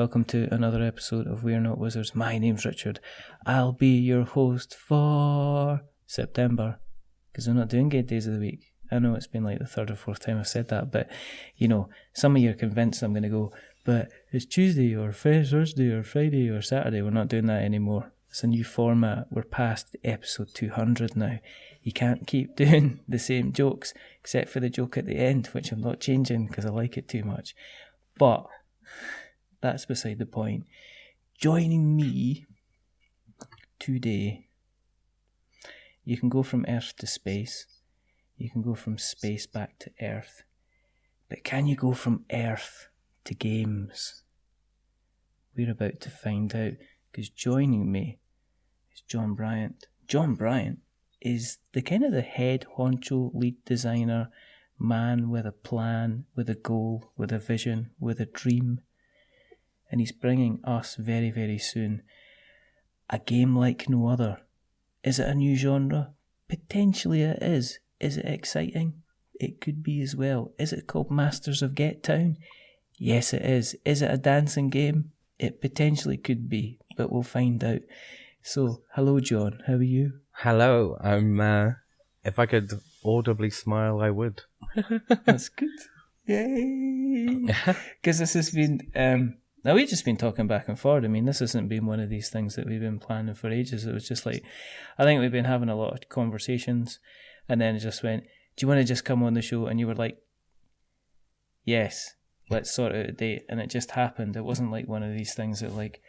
welcome to another episode of We're Not Wizards. My name's Richard. I'll be your host for September, because we're not doing Gate Days of the Week. I know it's been like the third or fourth time I've said that, but you know, some of you are convinced I'm going to go, but it's Tuesday or Thursday or Friday or Saturday. We're not doing that anymore. It's a new format. We're past episode 200 now. You can't keep doing the same jokes, except for the joke at the end, which I'm not changing because I like it too much. But that's beside the point. Joining me today, you can go from Earth to space. You can go from space back to Earth. But can you go from Earth to games? We're about to find out, because joining me is Jon Bryant. Jon Bryant is the kind of the head honcho lead designer, man with a plan, with a goal, with a vision, with a dream. And he's bringing us very, very soon a game like no other. Is it a new genre? Potentially it is. Is it exciting? It could be as well. Is it called Masters of Gettown? Yes, it is. Is it a dancing game? It potentially could be, but we'll find out. So, hello Jon, how are you? Hello, if I could audibly smile, I would. That's good. Yay! Because this has been... Now, we've just been talking back and forward. I mean, this hasn't been one of these things that we've been planning for ages. It was just like, I think we've been having a lot of conversations, and then it just went, do you want to just come on the show? And you were like, yes, let's sort out a date. And it just happened. It wasn't like one of these things that like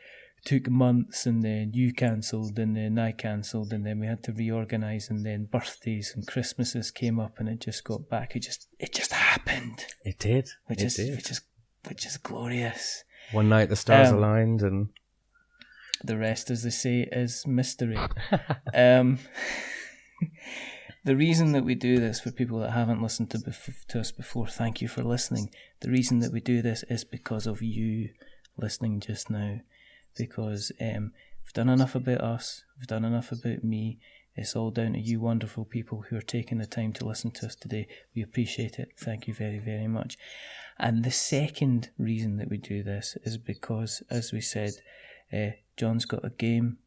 took months, and then you cancelled, and then I cancelled, and then we had to reorganise, and then birthdays and Christmases came up, and it just got back. It just happened. It did. Which is glorious. One night the stars aligned, and the rest, as they say, is mystery. The reason that we do this, for people that haven't listened to us before, thank you for listening. The reason that we do this is because of you listening just now. Because we've done enough about us, we've done enough about me. It's all down to you wonderful people who are taking the time to listen to us today. We appreciate it. Thank you very, very much. And the second reason that we do this is because, as we said, Jon's got a game.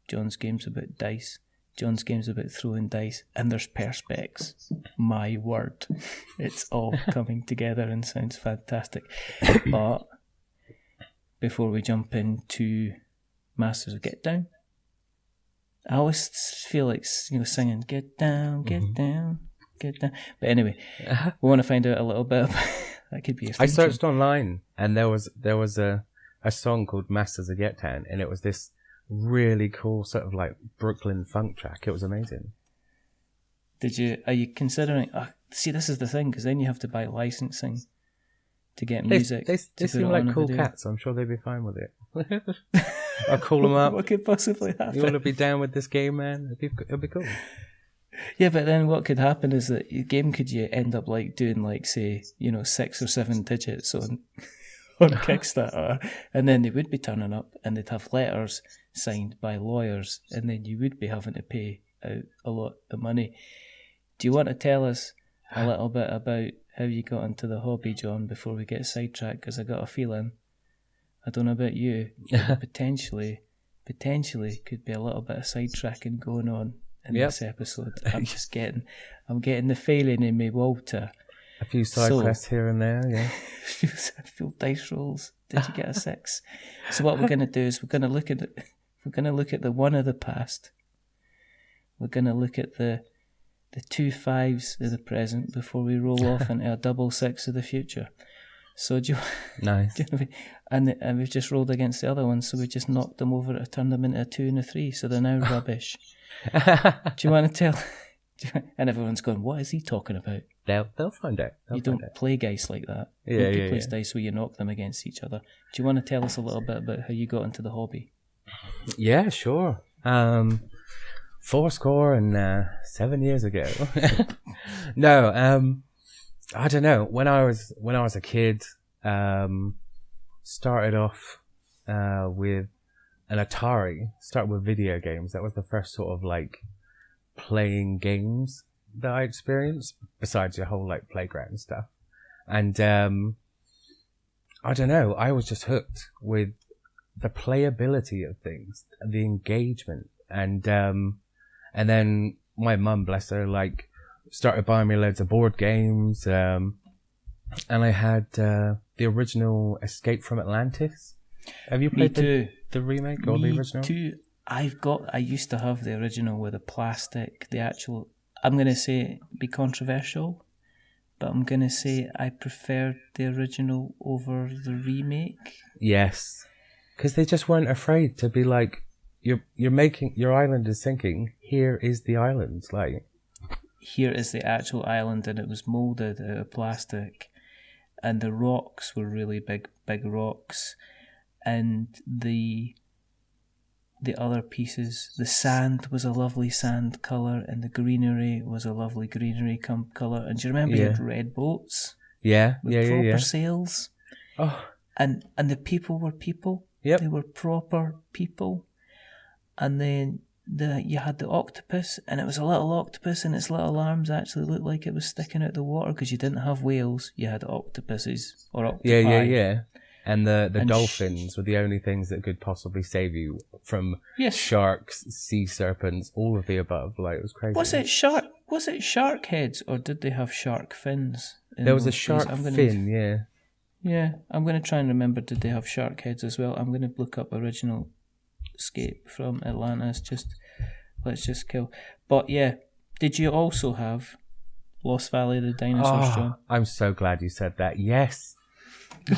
Jon's game's about dice. Jon's game's about throwing dice. And there's perspex. My word. It's all coming together and sounds fantastic. But before we jump into Masters of Gettown, I always feel like, you know, singing "Get down, get down, get down." But anyway, we want to find out a little bit about that. Could be a I searched online, and there was a song called Masters of Gettown, and it was this really cool sort of like Brooklyn funk track. It was amazing. Are you considering? See, this is the thing, because then you have to buy licensing to get music. They seem like cool cats. I'm sure they'd be fine with it. I'll call them up. What could possibly happen? You want to be down with this game, man? It'd be cool. Yeah, but then what could happen is that your game could you end up like doing like, say, you know, 6 or 7 digits on Kickstarter, and then they would be turning up and they'd have letters signed by lawyers, and then you would be having to pay out a lot of money. Do you want to tell us a little bit about how you got into the hobby, Jon, before we get sidetracked? Because I got a feeling, I don't know about you, but potentially could be a little bit of sidetracking going on in this episode. I'm getting the feeling in me, Walter. A few side quests here and there, yeah. A few dice rolls. Did you get a 6? So what we're going to do is we're going to look at the 1 of the past. We're going to look at the 2 5s of the present before we roll off into a double 6 of the future. So nice. And we've just rolled against the other ones, so we just knocked them over to turn them into a 2 and a 3, so they're now rubbish. Do you want to tell? And everyone's going, what is he talking about? They'll find out. You don't play dice like that. Yeah, plays dice where you knock them against each other. Do you want to tell us a little bit about how you got into the hobby? Yeah, sure. 4 and 7 years ago. No, I don't know. When I was a kid, started off with an Atari. Started with video games. That was the first sort of like playing games that I experienced, besides your whole like playground stuff. And I don't know. I was just hooked with the playability of things, the engagement, and then my mum, bless her, like started buying me loads of board games, and I had the original Escape from Atlantis. Have you played the remake or the original? Me too. I used to have the original with the plastic, the actual. I'm gonna say be controversial, but I'm gonna say I preferred the original over the remake. Yes, because they just weren't afraid to be like, you're making your island is sinking. Here is the island, like. Here is the actual island, and it was moulded out of plastic, and the rocks were really big rocks, and the other pieces, the sand was a lovely sand colour, and the greenery was a lovely greenery colour. And do you remember you had red boats? Yeah, with proper sails. Oh, and the people were people. Yep. They were proper people. And then you had the octopus, and it was a little octopus, and its little arms actually looked like it was sticking out the water because you didn't have whales, you had octopuses or octopi. Yeah. And the dolphins were the only things that could possibly save you from sharks, sea serpents, all of the above. Like, it was crazy. Was it shark heads, or did they have shark fins? There was a shark fin, yeah. Yeah, I'm going to try and remember, did they have shark heads as well? I'm going to look up original Escape from Atlantis. Let's just kill. But yeah, did you also have Lost Valley of the Dinosaurs, John? I'm so glad you said that. Yes.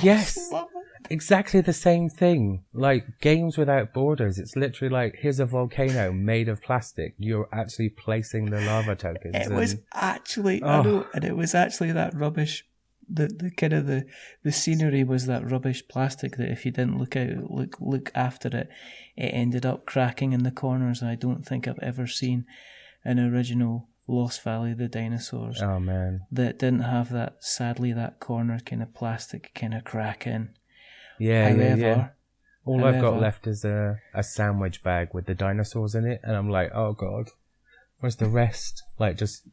Yes. Exactly the same thing. Like, Games Without Borders, it's literally like, here's a volcano made of plastic. You're actually placing the lava tokens. It was actually, I know, and it was actually that rubbish. The kind of the scenery was that rubbish plastic that if you didn't look after it, it ended up cracking in the corners. And I don't think I've ever seen an original Lost Valley of the Dinosaurs. Oh man, that didn't have that. Sadly, that corner kind of plastic kind of cracking. Yeah. All I've got left is a sandwich bag with the dinosaurs in it, and I'm like, oh god, where's the rest? Like, just.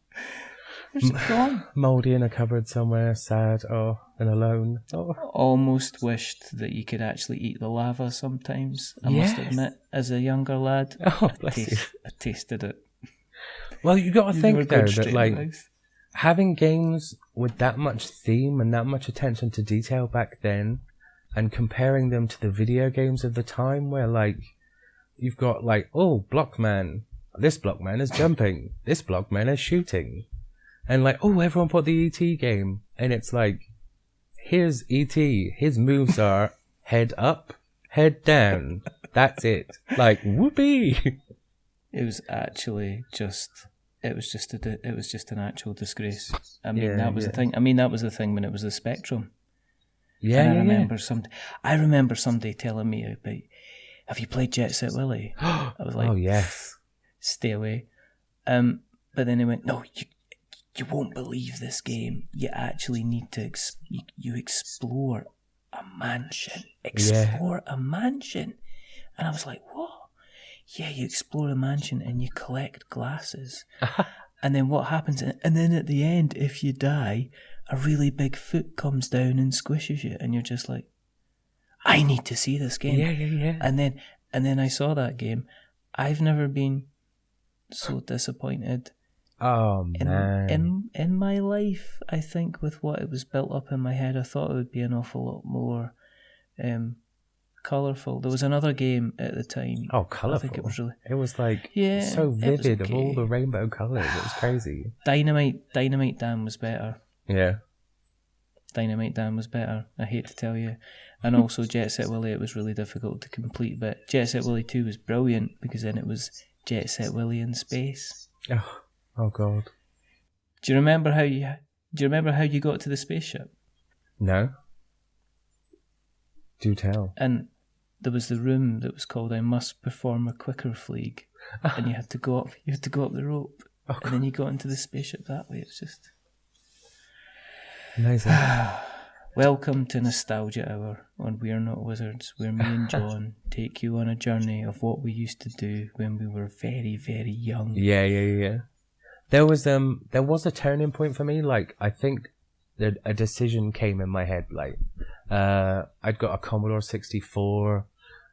Where's it gone? Mouldy in a cupboard somewhere, sad, and alone. Almost wished that you could actually eat the lava sometimes. I must admit, as a younger lad, I tasted it. Well, you got to think though that like having games with that much theme and that much attention to detail back then, and comparing them to the video games of the time, where like you've got like, oh, Blockman, this Blockman is jumping, this Blockman is shooting. And like, oh, everyone bought the E.T. game. And it's like, here's E.T. His moves are head up, head down. That's it. Like, whoopee. It was actually just, it was just an actual disgrace. I mean, that was the thing. I mean, that was the thing when it was the Spectrum. Yeah, and I remember somebody telling me about, have you played Jet Set Willy? I was like, oh yes. Stay away. But then they went, no, you won't believe this game. You actually need to you explore a mansion. A mansion. And I was like, what? Yeah, you explore a mansion and you collect glasses. And then what happens? And then at the end, if you die, a really big foot comes down and squishes you. And you're just like, I need to see this game. Yeah. And then I saw that game. I've never been so disappointed. Oh man! In my life, I think with what it was built up in my head, I thought it would be an awful lot more colourful. There was another game at the time. Oh, colourful! I think it was really. It was like so vivid of all the rainbow colours. It was crazy. Dynamite Dan was better. Yeah. Dynamite Dan was better. I hate to tell you. And also Jet Set Willy, it was really difficult to complete. But Jet Set Willy 2 was brilliant because then it was Jet Set Willy in space. Oh god. Do you remember how you got to the spaceship? No. Do tell. And there was the room that was called I Must Perform a Quicker Fleeg. And you had to go up the rope. And then you got into the spaceship that way. It's just amazing. Welcome to Nostalgia Hour on We're Not Wizards, where me and John take you on a journey of what we used to do when we were very, very young. Yeah. There was a turning point for me. Like, I think that a decision came in my head. Like, I'd got a Commodore 64,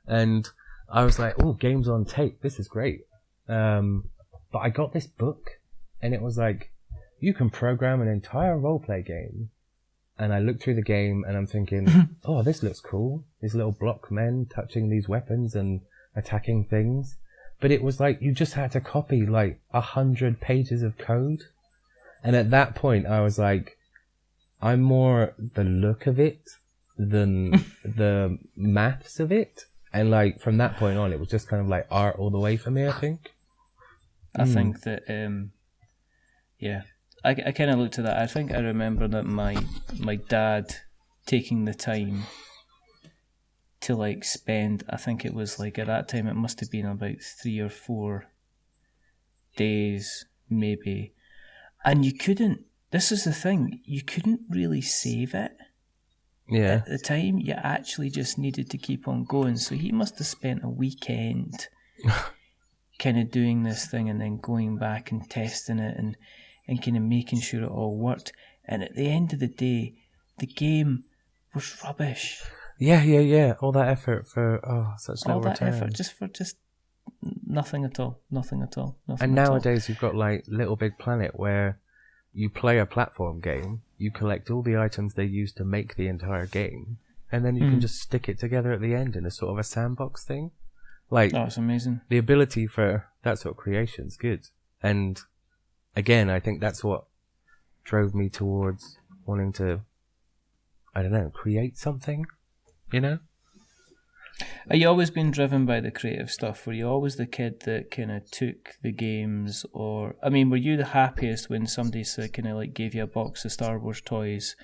and I was like, oh, games on tape, this is great. But I got this book, and it was like, you can program an entire roleplay game. And I looked through the game, and I'm thinking, oh, this looks cool. These little block men touching these weapons and attacking things. But it was like, you just had to copy like 100 pages of code. And at that point, I was like, I'm more the look of it than the maths of it. And like, from that point on, it was just kind of like art all the way for me, I think. I think that, I kind of looked at that. I think I remember that my dad taking the time to like spend, I think it was like at that time it must have been about 3 or 4 days maybe, and you couldn't, this is the thing, you couldn't really save it. At the time you actually just needed to keep on going, so he must have spent a weekend kind of doing this thing and then going back and testing it and kind of making sure it all worked. And at the end of the day, the game was rubbish. Yeah. All that effort for such little return. All that effort just for nothing at all. And nowadays you've got like Little Big Planet, where you play a platform game, you collect all the items they use to make the entire game, and then you can just stick it together at the end in a sort of a sandbox thing. Like, that's amazing. The ability for that sort of creation is good. And again, I think that's what drove me towards wanting to, I don't know, create something, you know? Are you always been driven by the creative stuff? Were you always the kid that kind of took the games, or, I mean, were you the happiest when somebody kind of like gave you a box of Star Wars toys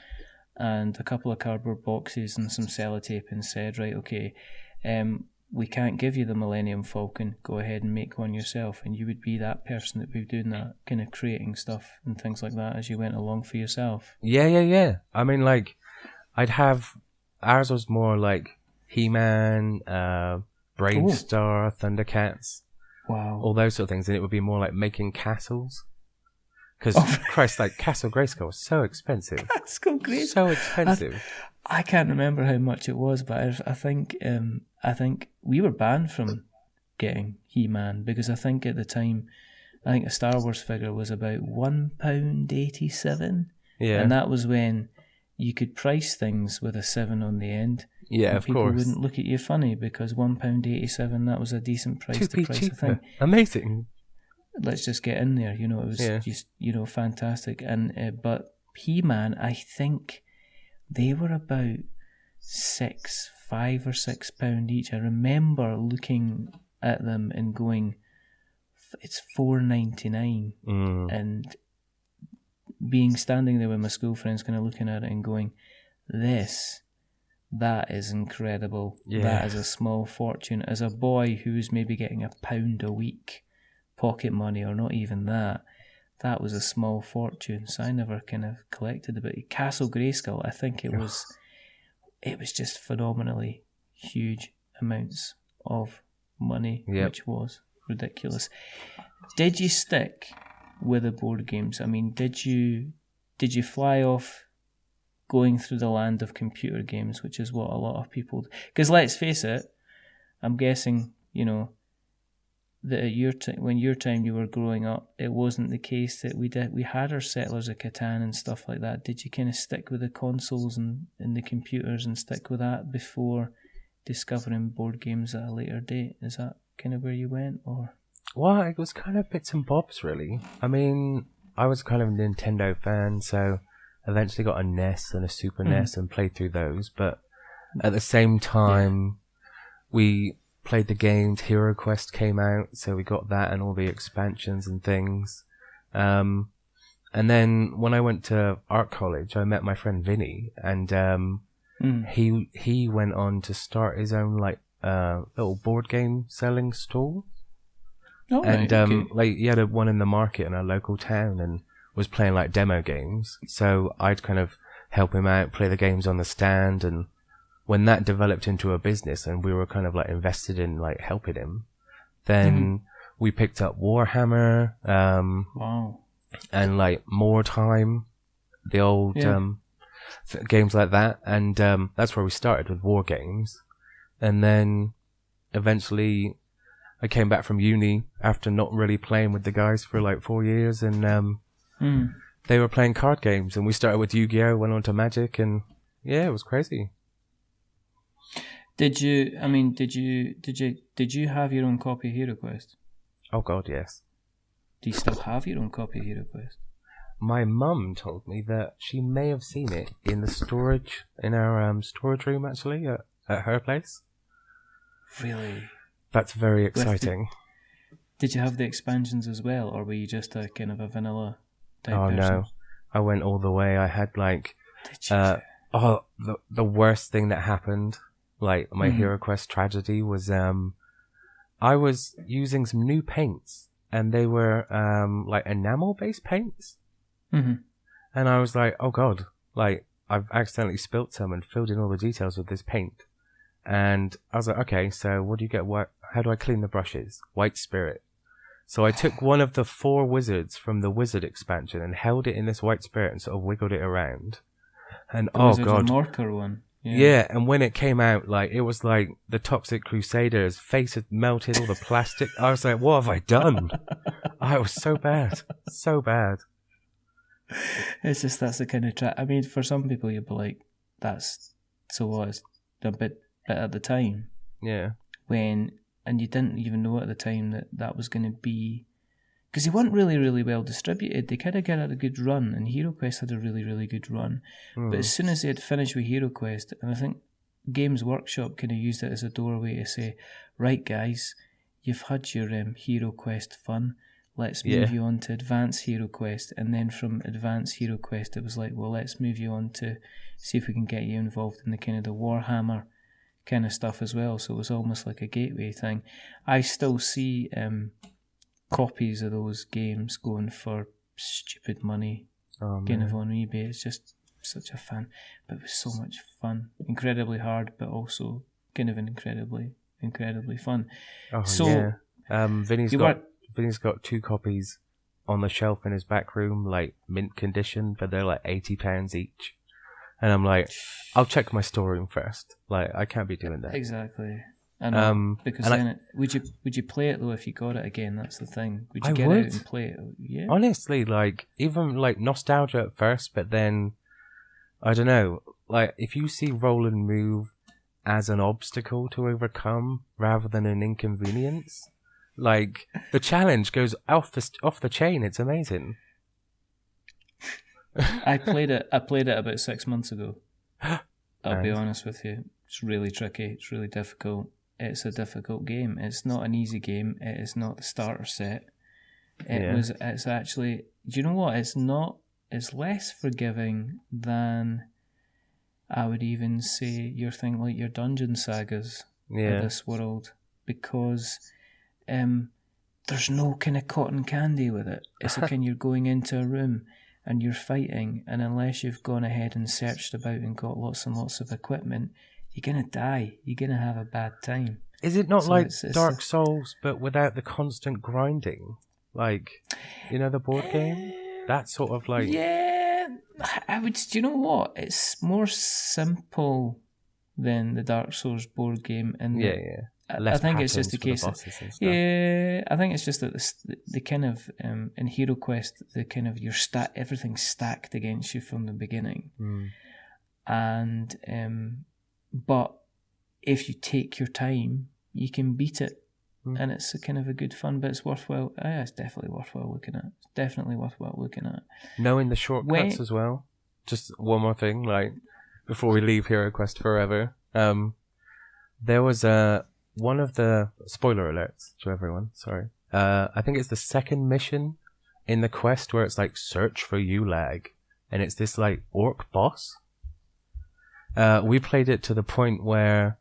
and a couple of cardboard boxes and some sellotape and said, right, okay, we can't give you the Millennium Falcon, go ahead and make one yourself, and you would be that person that would be doing that, kind of creating stuff and things like that as you went along for yourself? Yeah. I mean, like, ours was more like He-Man, Bravestar, Thundercats, all those sort of things, and it would be more like making castles. Because, Christ, like, Castle Grayskull was so expensive. Castle Grayskull. So expensive. I can't remember how much it was, but I think we were banned from getting He-Man, because I think at the time, I think a Star Wars figure was about £1.87. Yeah. And that was when you could price things with a 7 on the end. Yeah, of course. People wouldn't look at you funny, because £1.87, that was a decent price to price a thing. Amazing. Let's just get in there, you know, it was just, you know, fantastic. And but He-Man, I think they were about £5 or £6 each. I remember looking at them and going, it's $4.99, and standing there with my school friends, kind of looking at it and going, that is incredible. Yeah. That is a small fortune. As a boy who was maybe getting £1 a week pocket money, or not even that was a small fortune. So I never kind of collected it. But Castle Grayskull, I think it was just phenomenally huge amounts of money, which was ridiculous. Did you stick with the board games? I mean, did you fly off going through the land of computer games, which is what a lot of people do? Because let's face it, I'm guessing, you know, that at when your time you were growing up, it wasn't the case that we had our Settlers of Catan and stuff like that. Did you kind of stick with the consoles and the computers and stick with that before discovering board games at a later date? Is that kind of where you went, or? Well, it was kind of bits and bobs, really. I mean, I was kind of a Nintendo fan, so eventually got a NES and a Super NES and played through those. But at the same time, we played the games. Hero Quest came out, so we got that and all the expansions and things. And then when I went to art college, I met my friend Vinny, and he went on to start his own like little board game selling stall. Oh, and like he had one in the market in our local town and was playing like demo games. So I'd kind of help him out, play the games on the stand, and when that developed into a business and we were kind of like invested in like helping him, then we picked up Warhammer, wow, and like More Time, the old games like that. And that's where we started with war games. And then eventually I came back from uni after not really playing with the guys for like 4 years, and they were playing card games, and we started with Yu-Gi-Oh, went on to Magic, and yeah, it was crazy. Did you have your own copy of HeroQuest? Oh God, yes. Do you still have your own copy of HeroQuest? My mum told me that she may have seen it in the storage, in our storage room actually, at her place. Really? That's very exciting. Did you have the expansions as well, or were you just a kind of a vanilla type person? No, I went all the way. I had like, the worst thing that happened, like my HeroQuest tragedy was, I was using some new paints, and they were like enamel-based paints. Mm-hmm. And I was like, oh God, like I've accidentally spilt some and filled in all the details with this paint. And I was like, okay, so what do you get? How do I clean the brushes? White Spirit. So I took one of the 4 wizards from the Wizard expansion and held it in this White Spirit and sort of wiggled it around. And oh God. The Norker one. Yeah, and when it came out, like, it was like the Toxic Crusader's face had melted, all the plastic. I was like, what have I done? It was so bad. So bad. It's just, that's the kind of I mean, for some people, you'd be like, that's so what? It's a bit at the time. Yeah. And you didn't even know at the time that was going to be, because they weren't really, really well distributed. They kind of got a good run, and HeroQuest had a really, really good run. But as soon as they had finished with HeroQuest, and I think Games Workshop kind of used it as a doorway to say, right guys, you've had your HeroQuest fun. Let's move you on to Advanced HeroQuest. And then from Advanced HeroQuest, it was like, well, let's move you on to see if we can get you involved in the kind of the Warhammer kind of stuff as well. So it was almost like a gateway thing. I still see copies of those games going for stupid money, kind of on eBay. It's just such a fan, but it was so much fun. Incredibly hard, but also kind of incredibly fun. Vinny's got 2 copies on the shelf in his back room, like mint condition, but they're like £80 each. And I'm like, I'll check my storeroom first. Like, I can't be doing that. Exactly. I know, because then would you play it though if you got it again? That's the thing. Would you get out and play it? Yeah. Honestly, like, even like nostalgia at first, but then I don't know. Like, if you see roll and move as an obstacle to overcome rather than an inconvenience, like the challenge goes off the chain. It's amazing. I played it about 6 months ago. I'll be honest with you. It's really tricky. It's really difficult. It's a difficult game. It's not an easy game. It is not the starter set. It's actually, do you know what? It's less forgiving than, I would even say, your thing like your dungeon sagas of this world, because there's no kind of cotton candy with it. It's a kind, you're going into a room and you're fighting, and unless you've gone ahead and searched about and got lots and lots of equipment, you're going to die. You're going to have a bad time. Is it not like Dark Souls, but without the constant grinding? Like, you know, the board game? That sort of like... Yeah, I would... Do you know what? It's more simple than the Dark Souls board game. And I think it's just a case of... Yeah, I think it's just that the kind of... in HeroQuest, the kind of... everything's stacked against you from the beginning. And... but if you take your time, you can beat it. And it's a kind of a good fun, but it's worthwhile. It's definitely worthwhile looking at. Knowing the shortcuts as well. Just one more thing, like, before we leave HeroQuest forever. There was one of the... Spoiler alerts to everyone, sorry. I think it's the second mission in the quest where it's like, search for Ulag. And it's this, like, orc boss. We played it to the point where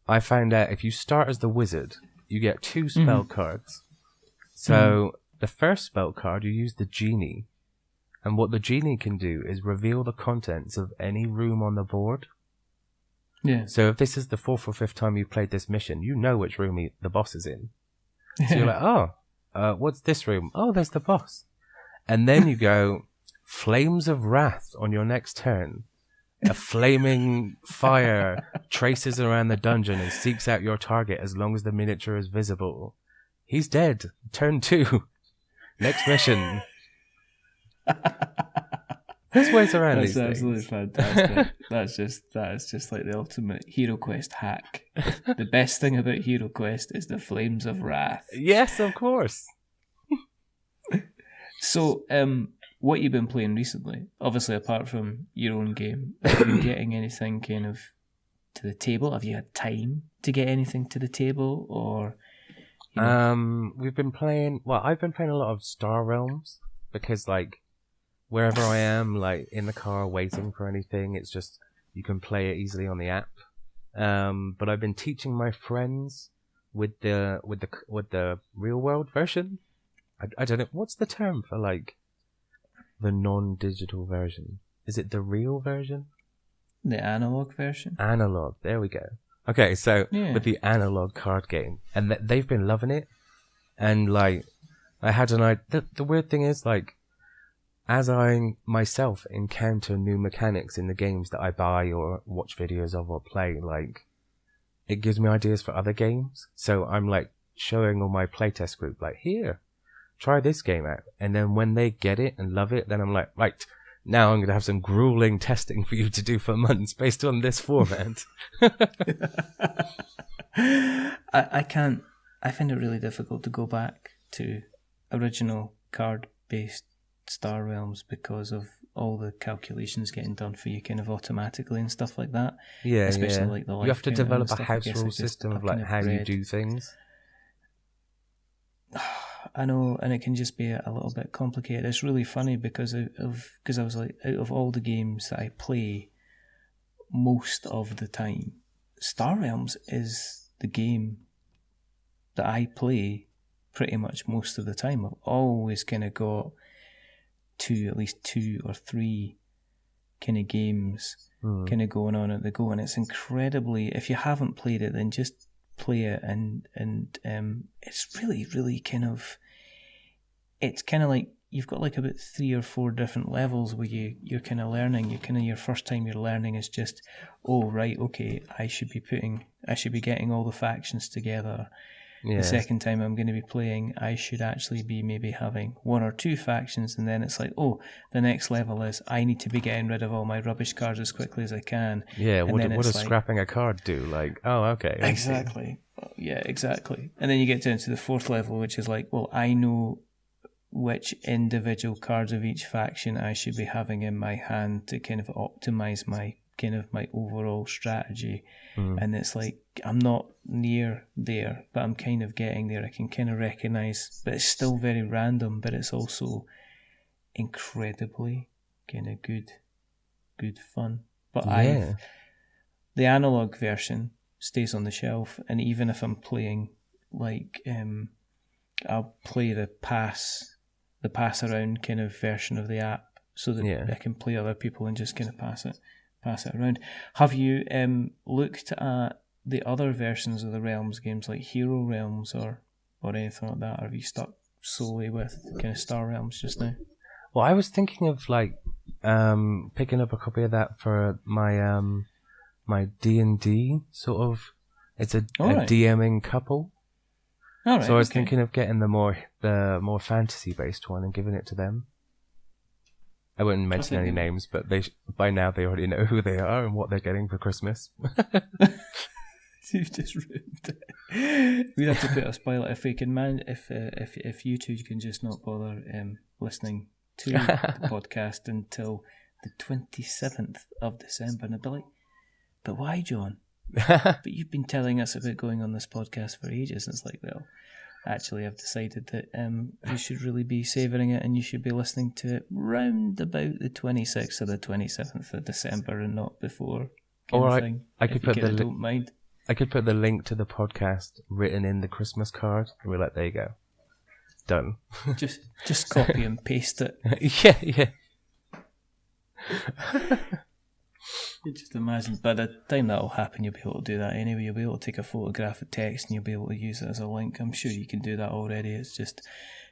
I found out if you start as the wizard, you get 2 spell cards. So the first spell card, you use the genie. And what the genie can do is reveal the contents of any room on the board. Yeah. So if this is the 4th or 5th time you've played this mission, you know which room the boss is in. So you're like, what's this room? Oh, there's the boss. And then you go, Flames of Wrath on your next turn. A flaming fire traces around the dungeon and seeks out your target as long as the miniature is visible. He's dead. Turn 2. Next mission. There's ways around these things. That's absolutely fantastic. That is just like the ultimate Hero Quest hack. The best thing about Hero Quest is the Flames of Wrath. Yes, of course. So, what you've been playing recently, obviously apart from your own game, have you been getting anything kind of to the table? Have you had time to get anything to the table, or? We've been playing. Well, I've been playing a lot of Star Realms because, like, wherever I am, like in the car waiting for anything, it's just you can play it easily on the app. But I've been teaching my friends with the real world version. I don't know what's the term for like the non-digital version. Is it the real version? The analog version? Analog. There we go. Okay, so with the analog card game. And they've been loving it. And, like, I had an idea. The weird thing is, like, as I myself encounter new mechanics in the games that I buy or watch videos of or play, like, it gives me ideas for other games. So I'm, like, showing all my playtest group, like, here, try this game out. And then when they get it and love it, then I'm like, right, now I'm going to have some grueling testing for you to do for months based on this format. I find it really difficult to go back to original card-based Star Realms because of all the calculations getting done for you kind of automatically and stuff like that. Yeah, especially like the life you have to develop a stuff, house rule system of like how you do things. I know, and it can just be a little bit complicated. It's really funny because I was like, out of all the games that I play most of the time, Star Realms is the game that I play pretty much most of the time. I've always kind of got at least 2 or 3 kind of games kind of going on at the go, and it's incredibly, if you haven't played it, then just play it, and it's really, really kind of, it's kind of like you've got like about 3 or 4 different levels where you're kind of learning. Your first time you're learning is just, oh right, okay, I should be getting all the factions together. The second time I'm going to be playing, I should actually be maybe having 1 or 2 factions, and then it's like, oh, the next level is I need to be getting rid of all my rubbish cards as quickly as I can. Yeah, what does like, scrapping a card do? Like, oh, okay. Exactly. Yeah, exactly. And then you get down to the 4th level, which is like, well, I know which individual cards of each faction I should be having in my hand to kind of optimize my overall strategy. And it's like, I'm not near there, but I'm kind of getting there. I can kind of recognize, but it's still very random, but it's also incredibly kind of good fun. But the analog version stays on the shelf, and even if I'm playing like I'll play the pass around kind of version of the app so that I can play other people and just kind of pass it around. Have you looked at the other versions of the Realms games like Hero Realms or anything like that, or have you stuck solely with kind of Star Realms just now? Well, I was thinking of like picking up a copy of that for my my D&D sort of. It's a DMing couple. All right, so I was thinking of getting the more fantasy based one and giving it to them. I wouldn't mention any names, but by now they already know who they are and what they're getting for Christmas. You've just ruined it. We'd have to put a spoiler if we can if you two can just not bother listening to the podcast until the 27th of December, and I'd be like, but why, John? But you've been telling us about going on this podcast for ages. And it's like, well, actually I've decided that you should really be savouring it, and you should be listening to it round about the 26th or the 27th of December and not before. Or I could put the link to the podcast written in the Christmas card, and we're like, there you go, done. Just copy and paste it. Yeah. You just imagine, by the time that'll happen, you'll be able to do that anyway. You'll be able to take a photograph of text and you'll be able to use it as a link. I'm sure you can do that already. It's just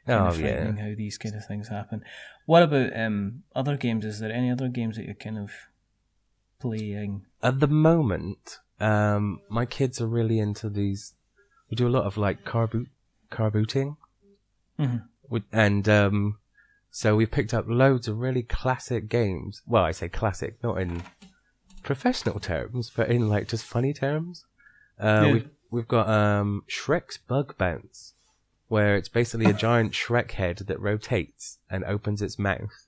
kind of frightening how these kind of things happen. What about other games? Is there any other games that you're kind of playing? At the moment, my kids are really into these. We do a lot of like car booting. Mm-hmm. And so we picked up loads of really classic games. Well, I say classic, not in professional terms, but in like just funny terms. We've got Shrek's Bug Bounce, where it's basically a giant Shrek head that rotates and opens its mouth,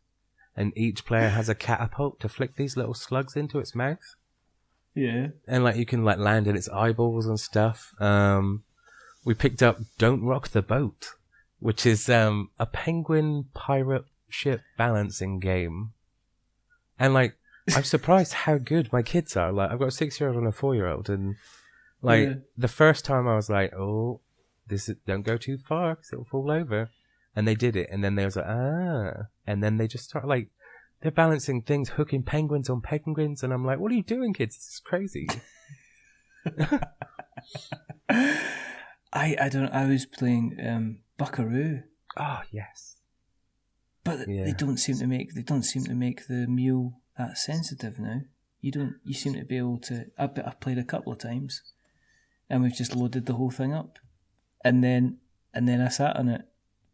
and each player has a catapult to flick these little slugs into its mouth. Yeah. And like you can like land in its eyeballs and stuff. We picked up Don't Rock the Boat, which is a penguin pirate ship balancing game. And like I'm surprised how good my kids are. Like I've got a 6-year-old and a 4-year-old, and like the first time I was like, "Oh, don't go too far because it'll fall over," and they did it. And then they was like, and then they just start like they're balancing things, hooking penguins on penguins, and I'm like, "What are you doing, kids? This is crazy." I was playing Buckaroo. Oh yes, but they don't seem to make the mule that sensitive now. You seem to be able to. I've played a couple of times, and we've just loaded the whole thing up, and then I sat on it,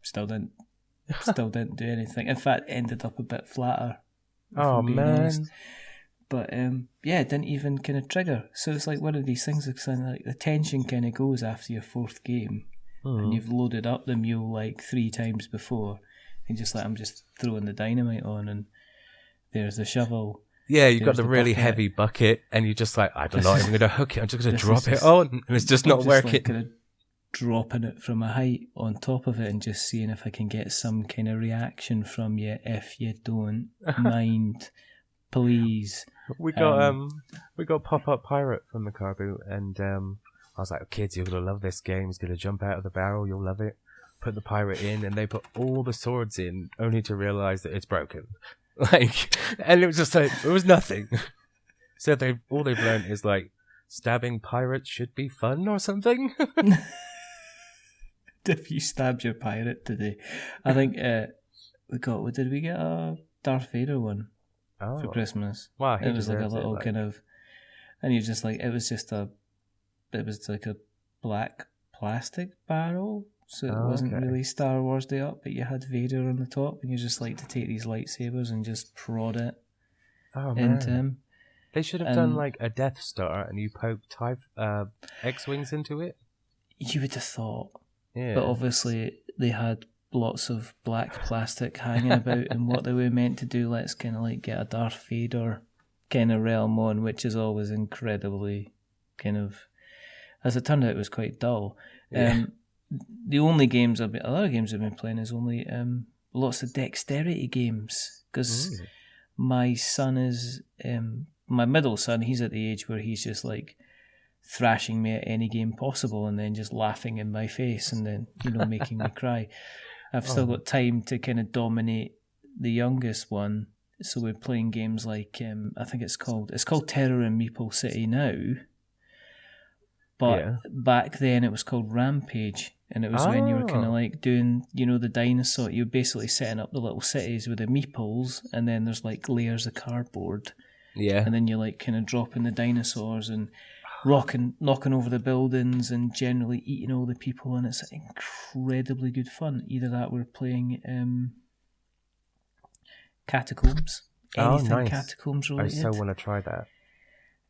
still didn't do anything. In fact, ended up a bit flatter. Oh man. Honest. But it didn't even kind of trigger. So it's like one of these things that's kind of like the tension kind of goes after your fourth game, and you've loaded up the mule like 3 times before, and just like I'm just throwing the dynamite on, and there's the shovel. Yeah, you've got the really bucket. Heavy bucket, and you're just like, I'm not even going to hook it. I'm just going to drop it on, and it's just not working. Like kind of dropping it from a height on top of it, and just seeing if I can get some kind of reaction from you. If you don't mind, please. We got Pop-Up Pirate from the car boot, and I was like, oh, kids, you're going to love this game. It's going to jump out of the barrel. You'll love it. Put the pirate in, and they put all the swords in, only to realise that it's broken. Like, and it was just like, it was nothing. So all they've learned is like, stabbing pirates should be fun or something. If you stabbed your pirate today. I think did we get a Darth Vader one? For Christmas. Wow, it was like a little kind of, and you're just like, it was like a black plastic barrel, so it wasn't really Star Wars Day Up, but you had Vader on the top, and you just like to take these lightsabers and just prod it into him. They should have done like a Death Star, and you poke X-Wings into it. You would have thought, but obviously they had lots of black plastic hanging about, and what they were meant to do, let's kind of like get a Darth Vader kind of realm on, which is always incredibly kind of, as it turned out, it was quite dull. The only games other games I've been playing is only lots of dexterity games, because my son is my middle son, he's at the age where he's just like thrashing me at any game possible, and then just laughing in my face, and then making me cry. I've still got time to kind of dominate the youngest one, so we're playing games like I think it's called Terror in Meeple City now, but back then it was called Rampage, and it was when you were kind of like doing the dinosaur. You're basically setting up the little cities with the meeples, and then there's like layers of cardboard, and then you're like kind of dropping the dinosaurs and knocking over the buildings and generally eating all the people, and it's incredibly good fun. Either that, we're playing Catacombs. Anything nice. Catacombs related. I so want to try that.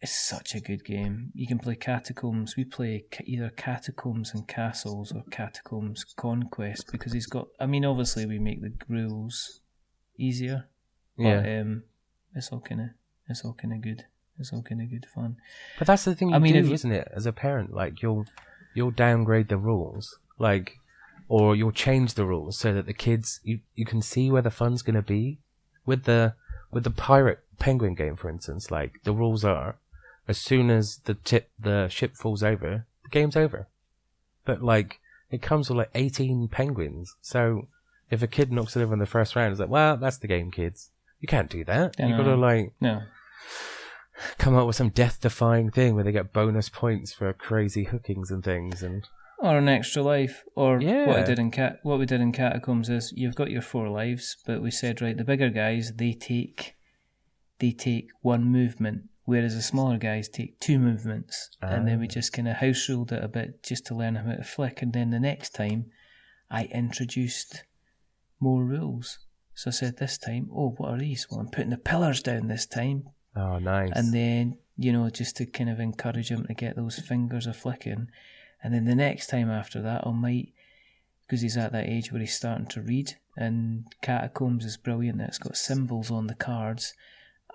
It's such a good game. You can play Catacombs. We play either Catacombs and Castles or Catacombs Conquest, because he's got. I mean, obviously we make the rules easier, but it's all kind of good. It's all kind of good fun. But that's the thing you do, isn't it? As a parent, like you'll downgrade the rules, like, or you'll change the rules so that the kids you can see where the fun's going to be. With the pirate penguin game, for instance, like the rules are, as soon as the ship falls over, the game's over. But like it comes with like 18 penguins, so if a kid knocks it over in the first round, it's like, well, that's the game, kids. You can't do that. You got to come up with some death-defying thing where they get bonus points for crazy hookings and things, or an extra life. Or what we did in Catacombs is you've got your 4 lives, but we said, right, the bigger guys, they take 1 movement, whereas the smaller guys take 2 movements, and then we just kind of house ruled it a bit just to learn how to flick, and then the next time I introduced more rules. So I said this time, what are these? Well, I'm putting the pillars down this time. Oh, nice. And then, just to kind of encourage him to get those fingers a flicking. And then the next time after that, I might, because he's at that age where he's starting to read, and Catacombs is brilliant, it's got symbols on the cards,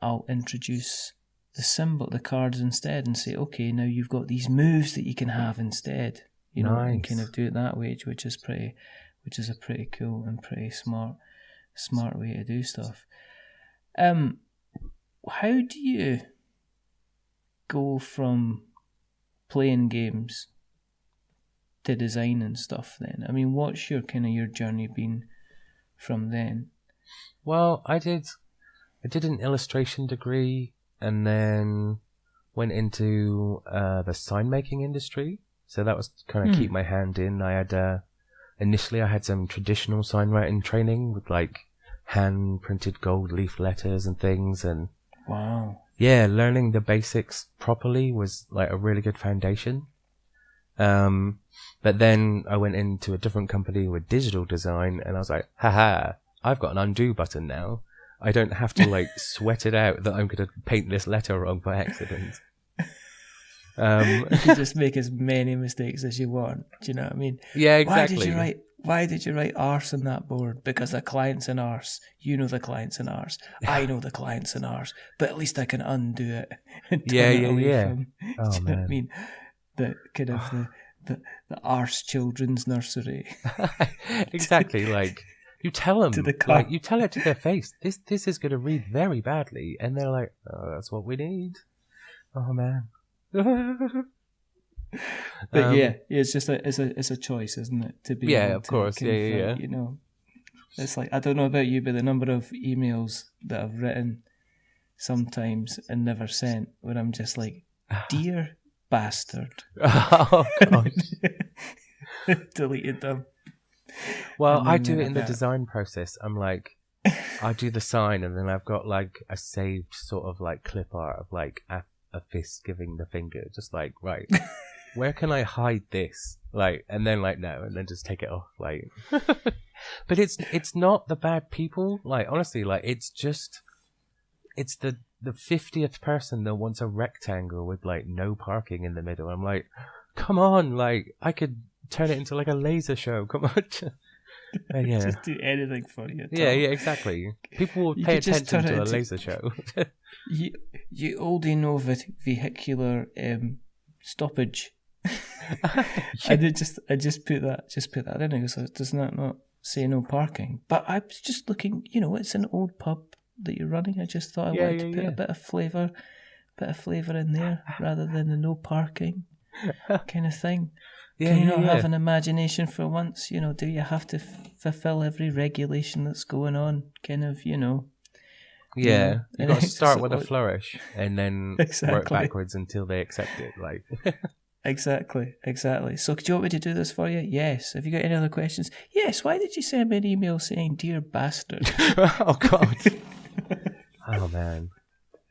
I'll introduce the cards instead and say, okay, now you've got these moves that you can have instead. Nice. And kind of do it that way, which is a pretty cool and pretty smart way to do stuff. How do you go from playing games to design and stuff then? I mean, what's your journey been from then? Well, I did an illustration degree and then went into the sign making industry. So that was to kind of keep my hand in. I had initially I had some traditional sign writing training with like hand printed gold leaf letters and things, and wow. Yeah, learning the basics properly was like a really good foundation. But then I went into a different company with digital design, and I was like, haha, I've got an undo button now. I don't have to like sweat it out that I'm going to paint this letter wrong by accident. You can just make as many mistakes as you want. Do you know what I mean? Yeah, exactly. Why did you write arse on that board? Because the client's an arse. You know the client's an arse. I know the client's an arse. But at least I can undo it. And turn it away from, oh, do you know man. what I mean? The kind of the arse children's nursery. Exactly. Like you tell them, to the like you tell it to their face. This is going to read very badly, and they're like, "Oh, that's what we need." Oh man. But it's just it's a choice, isn't it? To be of course, yeah. You know, it's like, I don't know about you, but the number of emails that I've written sometimes and never sent, where I'm just like, dear bastard, oh god, deleted them. Well, I do it in the design process. I'm like, I do the sign, and then I've got like a saved sort of like clip art of like a fist giving the finger, just like, right, where can I hide this? Like, and then like, no, and then just take it off. Like, but it's not the bad people. Like, honestly, like it's the 50th person that wants a rectangle with like no parking in the middle. I'm like, come on, like I could turn it into like a laser show. Come on. Just do anything for you. Yeah, exactly. People will pay attention to a laser show. you already know vehicular stoppage. I just put that in because does not say no parking. But I was just looking, it's an old pub that you're running. I just thought I wanted to put a bit of flavour in there rather than the no parking kind of thing. Can you not have an imagination for once? Do you have to fulfill every regulation that's going on? Kind of, Yeah, you got to start with a flourish and then exactly. work backwards until they accept it. Like Exactly. So, do you want me to do this for you? Yes. Have you got any other questions? Yes. Why did you send me an email saying "dear bastard"? Oh God. Oh man.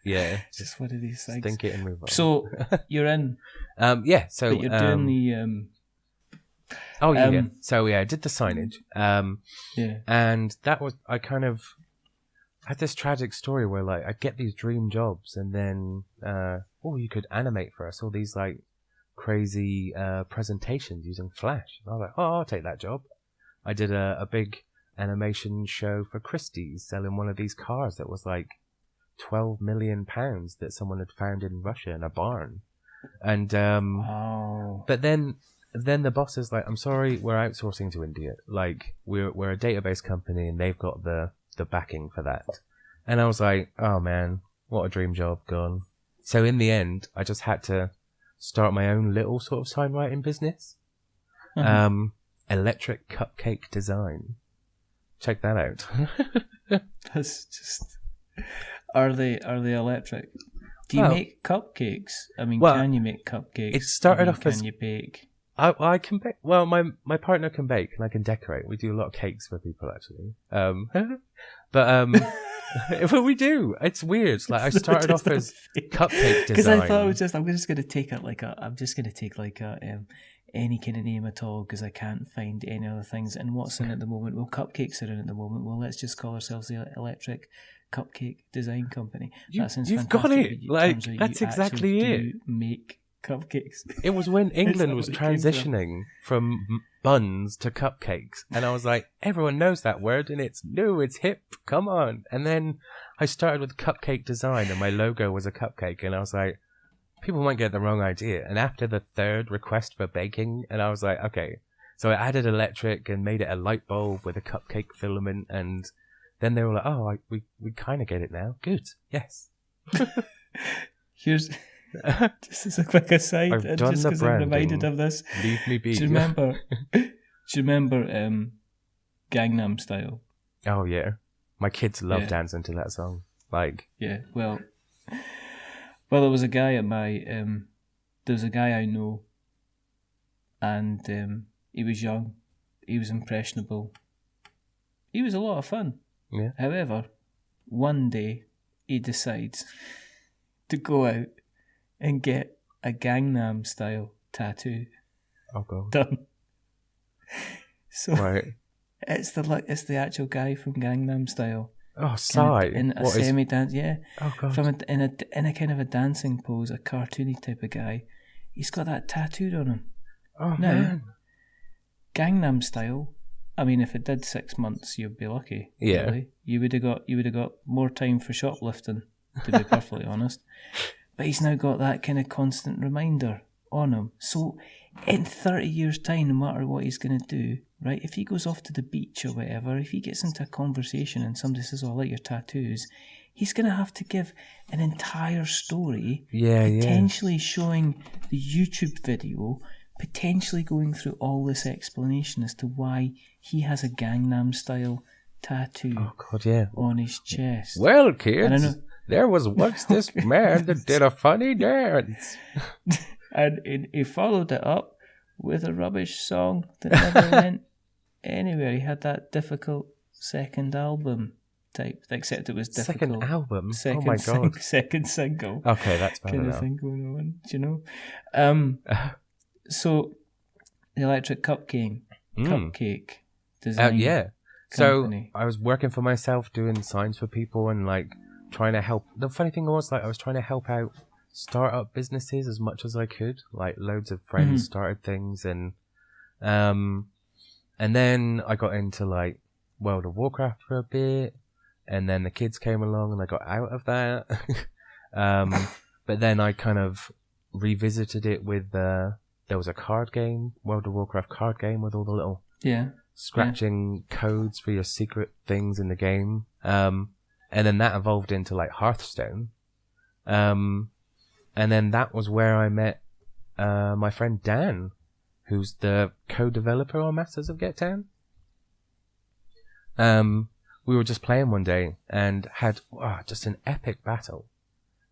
Yeah. Just one of these things. Think it and move on. So you're in. Yeah. So but you're doing the. Oh yeah. So I did the signage. And that was I had this tragic story where like I'd get these dream jobs and then you could animate for us all these like crazy presentations using Flash. And I was like, I'll take that job. I did a big animation show for Christie's selling one of these cars that was like £12 million that someone had found in Russia in a barn. And but then the boss is like, I'm sorry, we're outsourcing to India. Like we're a database company and they've got the backing for that. And I was like, oh man, what a dream job gone. So in the end, I just had to start my own little sort of sign writing business. Electric Cupcake Design. Check that out. That's just... Are they electric? Do you make cupcakes? I mean, can you make cupcakes? It started off as... Can you bake? I can bake. Well, my partner can bake and I can decorate. We do a lot of cakes for people, actually. But we do. It's weird. Like I started off as cupcake design because I thought I'm just going to take any kind of name at all because I can't find any other things. And what's in at the moment? Well, cupcakes are in at the moment. Well, let's just call ourselves the Electric Cupcake Design Company. You've got it. Like that's exactly it. Make cupcakes. It was when England was transitioning from buns to cupcakes, and I was like, everyone knows that word, and it's new, it's hip. Come on! And then I started with cupcake design, and my logo was a cupcake, and I was like, people might get the wrong idea. And after the third request for baking, and I was like, okay. So I added electric and made it a light bulb with a cupcake filament, and then they were like, oh, we kind of get it now. Good. Yes. Here's just as a quick aside, I've done just because I'm reminded of this. Leave me be. Do you remember Gangnam Style? Oh yeah. My kids love dancing to that song. Like well, there was a guy at my there's a guy I know, and he was young, he was impressionable, he was a lot of fun. Yeah. However, one day he decides to go out and get a Gangnam Style tattoo done. So right. It's the actual guy from Gangnam Style. Oh, sigh. In a semi-dance, yeah. Oh, God. In a kind of a dancing pose, a cartoony type of guy. He's got that tattooed on him. Oh, now, man. Gangnam Style, I mean, if it did 6 months, you'd be lucky. Yeah. Really. You would have got more time for shoplifting, to be perfectly honest. But he's now got that kind of constant reminder on him. So, in 30 years' time, no matter what he's going to do, right, if he goes off to the beach or whatever, if he gets into a conversation and somebody says, oh, I like your tattoos, he's going to have to give an entire story, potentially showing the YouTube video, potentially going through all this explanation as to why he has a Gangnam Style tattoo on his chest. Well, kids, there was once this man that did a funny dance. And he followed it up with a rubbish song that never went anywhere. He had that difficult second album type, except it was difficult. Second album? Oh my God. Second single. Okay, that's better kind now. of thing going on, do you know? So, the Electric Cupcake Design Company. So, I was working for myself, doing signs for people and like trying to help. The funny thing was, like, I was trying to help out startup businesses as much as I could. Like, loads of friends started things, and then I got into like World of Warcraft for a bit, and then the kids came along and I got out of that. But then I kind of revisited it with there was a card game, World of Warcraft card game, with all the little scratching codes for your secret things in the game, and then that evolved into like Hearthstone. And then that was where I met my friend Dan, who's the co-developer on Masters of Gettown. We were just playing one day and had just an epic battle.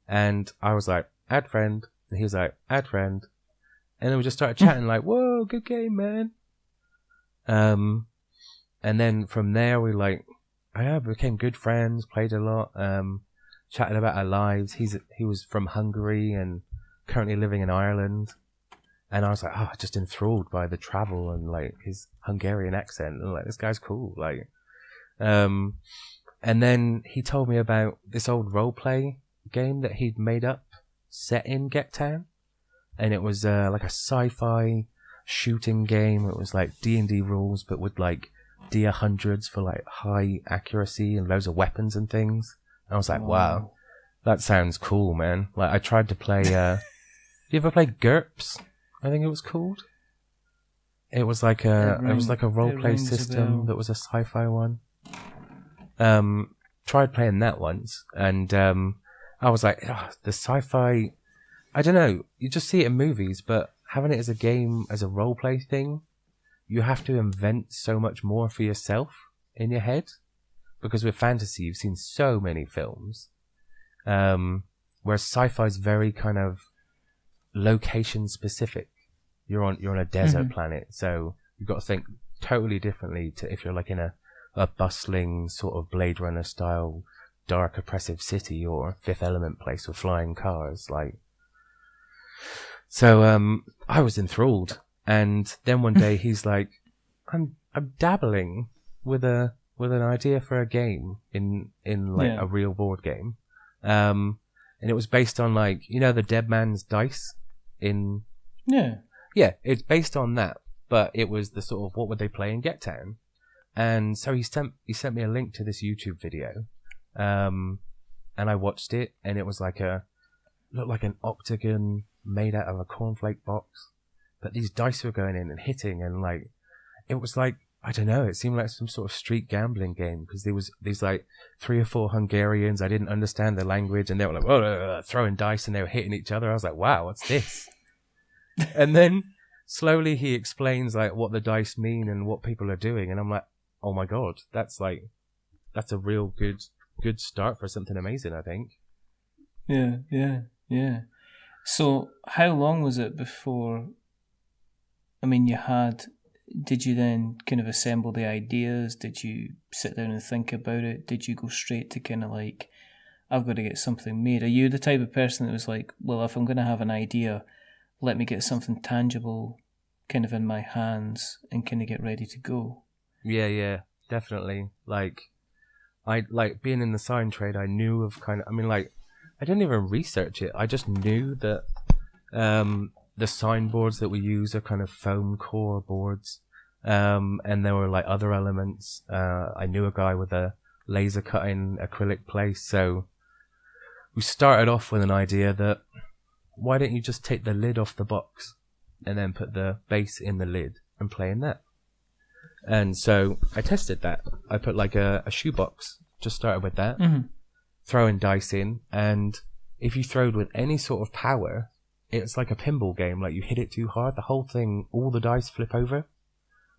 And I was like, add friend. And he was like, add friend. And then we just started chatting like, whoa, good game, man. And then from there we became good friends, played a lot. Chatted about our lives. He was from Hungary and currently living in Ireland, and I was like, just enthralled by the travel and like his Hungarian accent, and like, this guy's cool. Like, and then he told me about this old roleplay game that he'd made up set in Gettown, and it was like a sci-fi shooting game. It was like D&D rules, but with like D100s for like high accuracy and loads of weapons and things. I was like, wow, that sounds cool, man. Like, I tried to play, you ever play GURPS? I think it was called. It was like a role-play system that was a sci-fi one. Tried playing that once, and I was like, the sci-fi, I don't know, you just see it in movies, but having it as a game, as a role-play thing, you have to invent so much more for yourself in your head. Because with fantasy, you've seen so many films, whereas sci-fi is very kind of location specific. You're on a desert planet, so you've got to think totally differently to if you're like in a bustling sort of Blade Runner style dark, oppressive city or Fifth Element place with flying cars. So I was enthralled, and then one day he's like, "I'm dabbling with an idea for a game in a real board game, and it was based on the Dead Man's Dice in it's based on that, but it was the sort of what would they play in Gettown." And so he sent me a link to this YouTube video, and I watched it, and it was looked like an octagon made out of a cornflake box, but these dice were going in and hitting, and it was I don't know, it seemed like some sort of street gambling game, because there was these 3 or 4 Hungarians. I didn't understand the language, and they were throwing dice, and they were hitting each other. I was like, wow, what's this? And then slowly he explains what the dice mean and what people are doing, and I'm like, oh my god, that's a real good start for something amazing, I think. Yeah. So how long was it before, did you then kind of assemble the ideas? Did you sit down and think about it? Did you go straight to kind of I've got to get something made? Are you the type of person that was well, if I'm going to have an idea, let me get something tangible kind of in my hands and kind of get ready to go? Yeah, definitely. I being in the sign trade, I knew of I didn't even research it. I just knew that the signboards that we use are kind of foam core boards, and there were other elements. I knew a guy with a laser cutting acrylic place, so we started off with an idea that why don't you just take the lid off the box and then put the base in the lid and play in that. And so I tested that. I put a shoebox, just started with that, throwing dice in, and if you throwed with any sort of power, it's like a pinball game. You hit it too hard, the whole thing, all the dice flip over.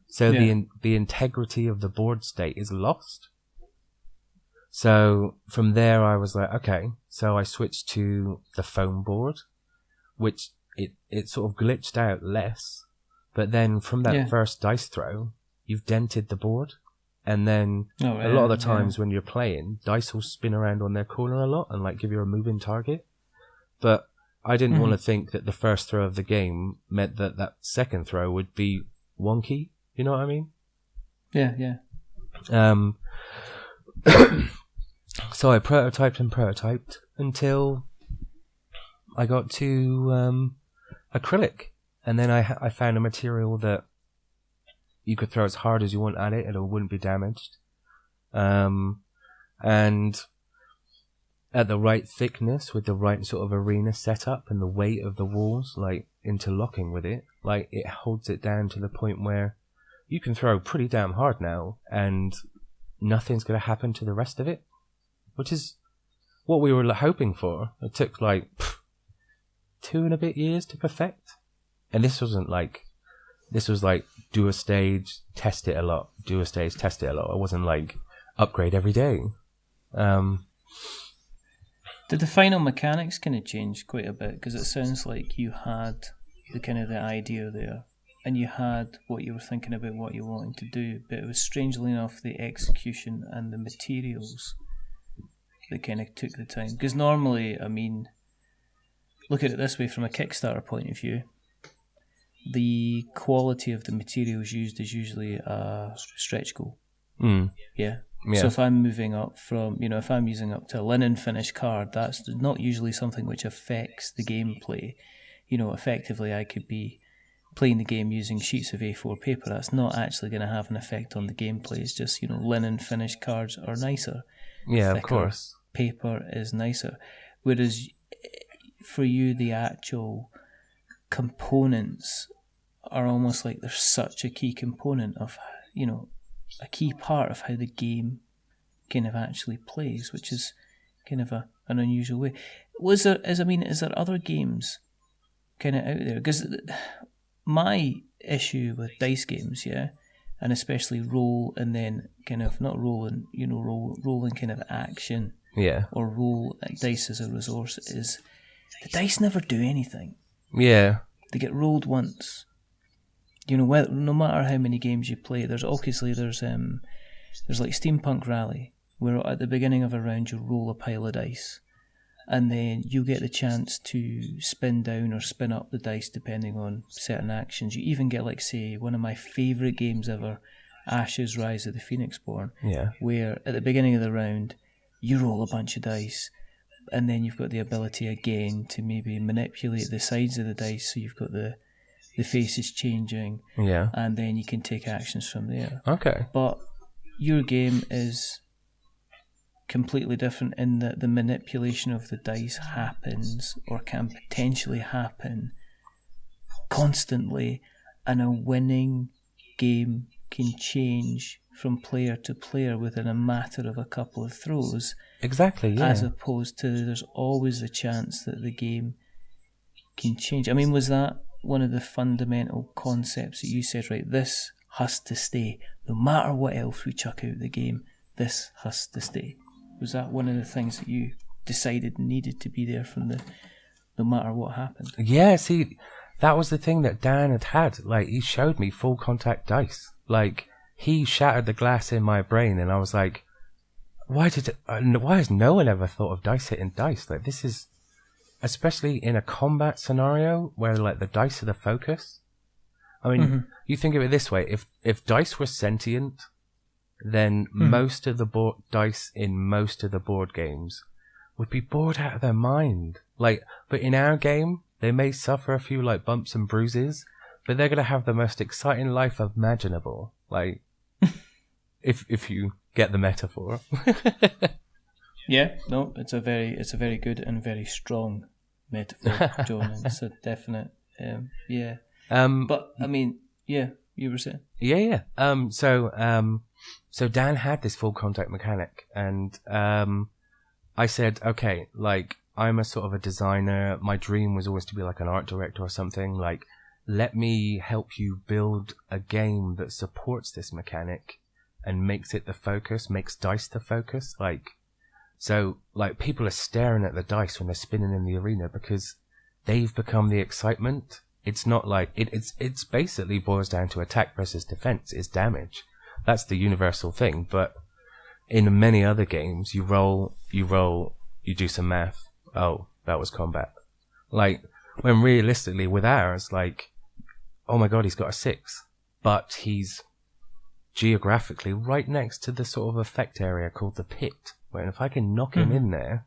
So the integrity of the board state is lost. So from there I was like, okay, so I switched to the foam board, which it sort of glitched out less, but then from that first dice throw, you've dented the board, and then a lot of the times when you're playing, dice will spin around on their corner a lot and give you a moving target. But I didn't want to think that the first throw of the game meant that second throw would be wonky. You know what I mean? Yeah. So I prototyped until I got to acrylic, and then I found a material that you could throw as hard as you want at it and it wouldn't be damaged. And at the right thickness, with the right sort of arena setup and the weight of the walls, interlocking with it, it holds it down to the point where you can throw pretty damn hard now and nothing's going to happen to the rest of it, which is what we were hoping for. It took 2 and a bit years to perfect. And this wasn't this was do a stage, test it a lot. Do a stage, test it a lot. It wasn't upgrade every day. Did the final mechanics kind of change quite a bit? Because it sounds like you had the idea there, and you had what you were thinking about, what you were wanting to do, but it was strangely enough the execution and the materials that kind of took the time. Because normally, look at it this way, from a Kickstarter point of view, the quality of the materials used is usually a stretch goal. Yeah. So if I'm moving up from, if I'm using up to a linen finish card, that's not usually something which affects the gameplay. Effectively I could be playing the game using sheets of A4 paper. That's not actually going to have an effect on the gameplay. It's just, linen finish cards are nicer. Yeah, thicker of course. Paper is nicer. Whereas for you, the actual components are almost like they're such a key component of, a key part of how the game kind of actually plays, which is kind of an unusual way. Is there other games kind of out there? Because my issue with dice games, and especially roll and then kind of not roll and roll and kind of action, or roll dice as a resource, is the dice never do anything. Yeah, they get rolled once. No matter how many games you play, there's like Steampunk Rally, where at the beginning of a round you roll a pile of dice, and then you get the chance to spin down or spin up the dice depending on certain actions. You even get, like, say, one of my favourite games ever, Ashes: Rise of the Phoenixborn, where at the beginning of the round you roll a bunch of dice, and then you've got the ability again to maybe manipulate the sides of the dice, so you've got the faces changing, and then you can take actions from there. Okay. But your game is completely different in that the manipulation of the dice happens, or can potentially happen, constantly, and a winning game can change from player to player within a matter of a couple of throws. Exactly, yeah. As opposed to there's always a chance that the game can change. I mean, was that one of the fundamental concepts that you said, right, this has to stay, no matter what else we chuck out the game, this has to stay? Was that one of the things that you decided needed to be there from the, no matter what happened? Yeah, see, that was the thing that Dan had. Like, he showed me full contact dice. Like, he shattered the glass in my brain, and I was like, why has no one ever thought of dice hitting dice? Like, this is, especially in a combat scenario where, like, the dice are the focus. I mean, you think of it this way: if dice were sentient, then most of the dice in most of the board games would be bored out of their mind. Like, but in our game, they may suffer a few, like, bumps and bruises, but they're gonna have the most exciting life imaginable. Like, if you get the metaphor. Yeah, no, it's a very good and very strong metaphor, John. It's a definite, but I mean, yeah, you were saying. Yeah. So Dan had this full contact mechanic, and I said, okay, like, I'm a sort of a designer. My dream was always to be like an art director or something. Like, let me help you build a game that supports this mechanic and makes it the focus, makes dice the focus. Like, so, like, people are staring at the dice when they're spinning in the arena because they've become the excitement. It's not like it's basically boils down to attack versus defense. It's damage. That's the universal thing. But in many other games, you roll, you do some math. Oh, that was combat. Like, when realistically with ours, like, oh my god, he's got a 6, but he's geographically right next to the sort of effect area called the pit, where if I can knock him in there,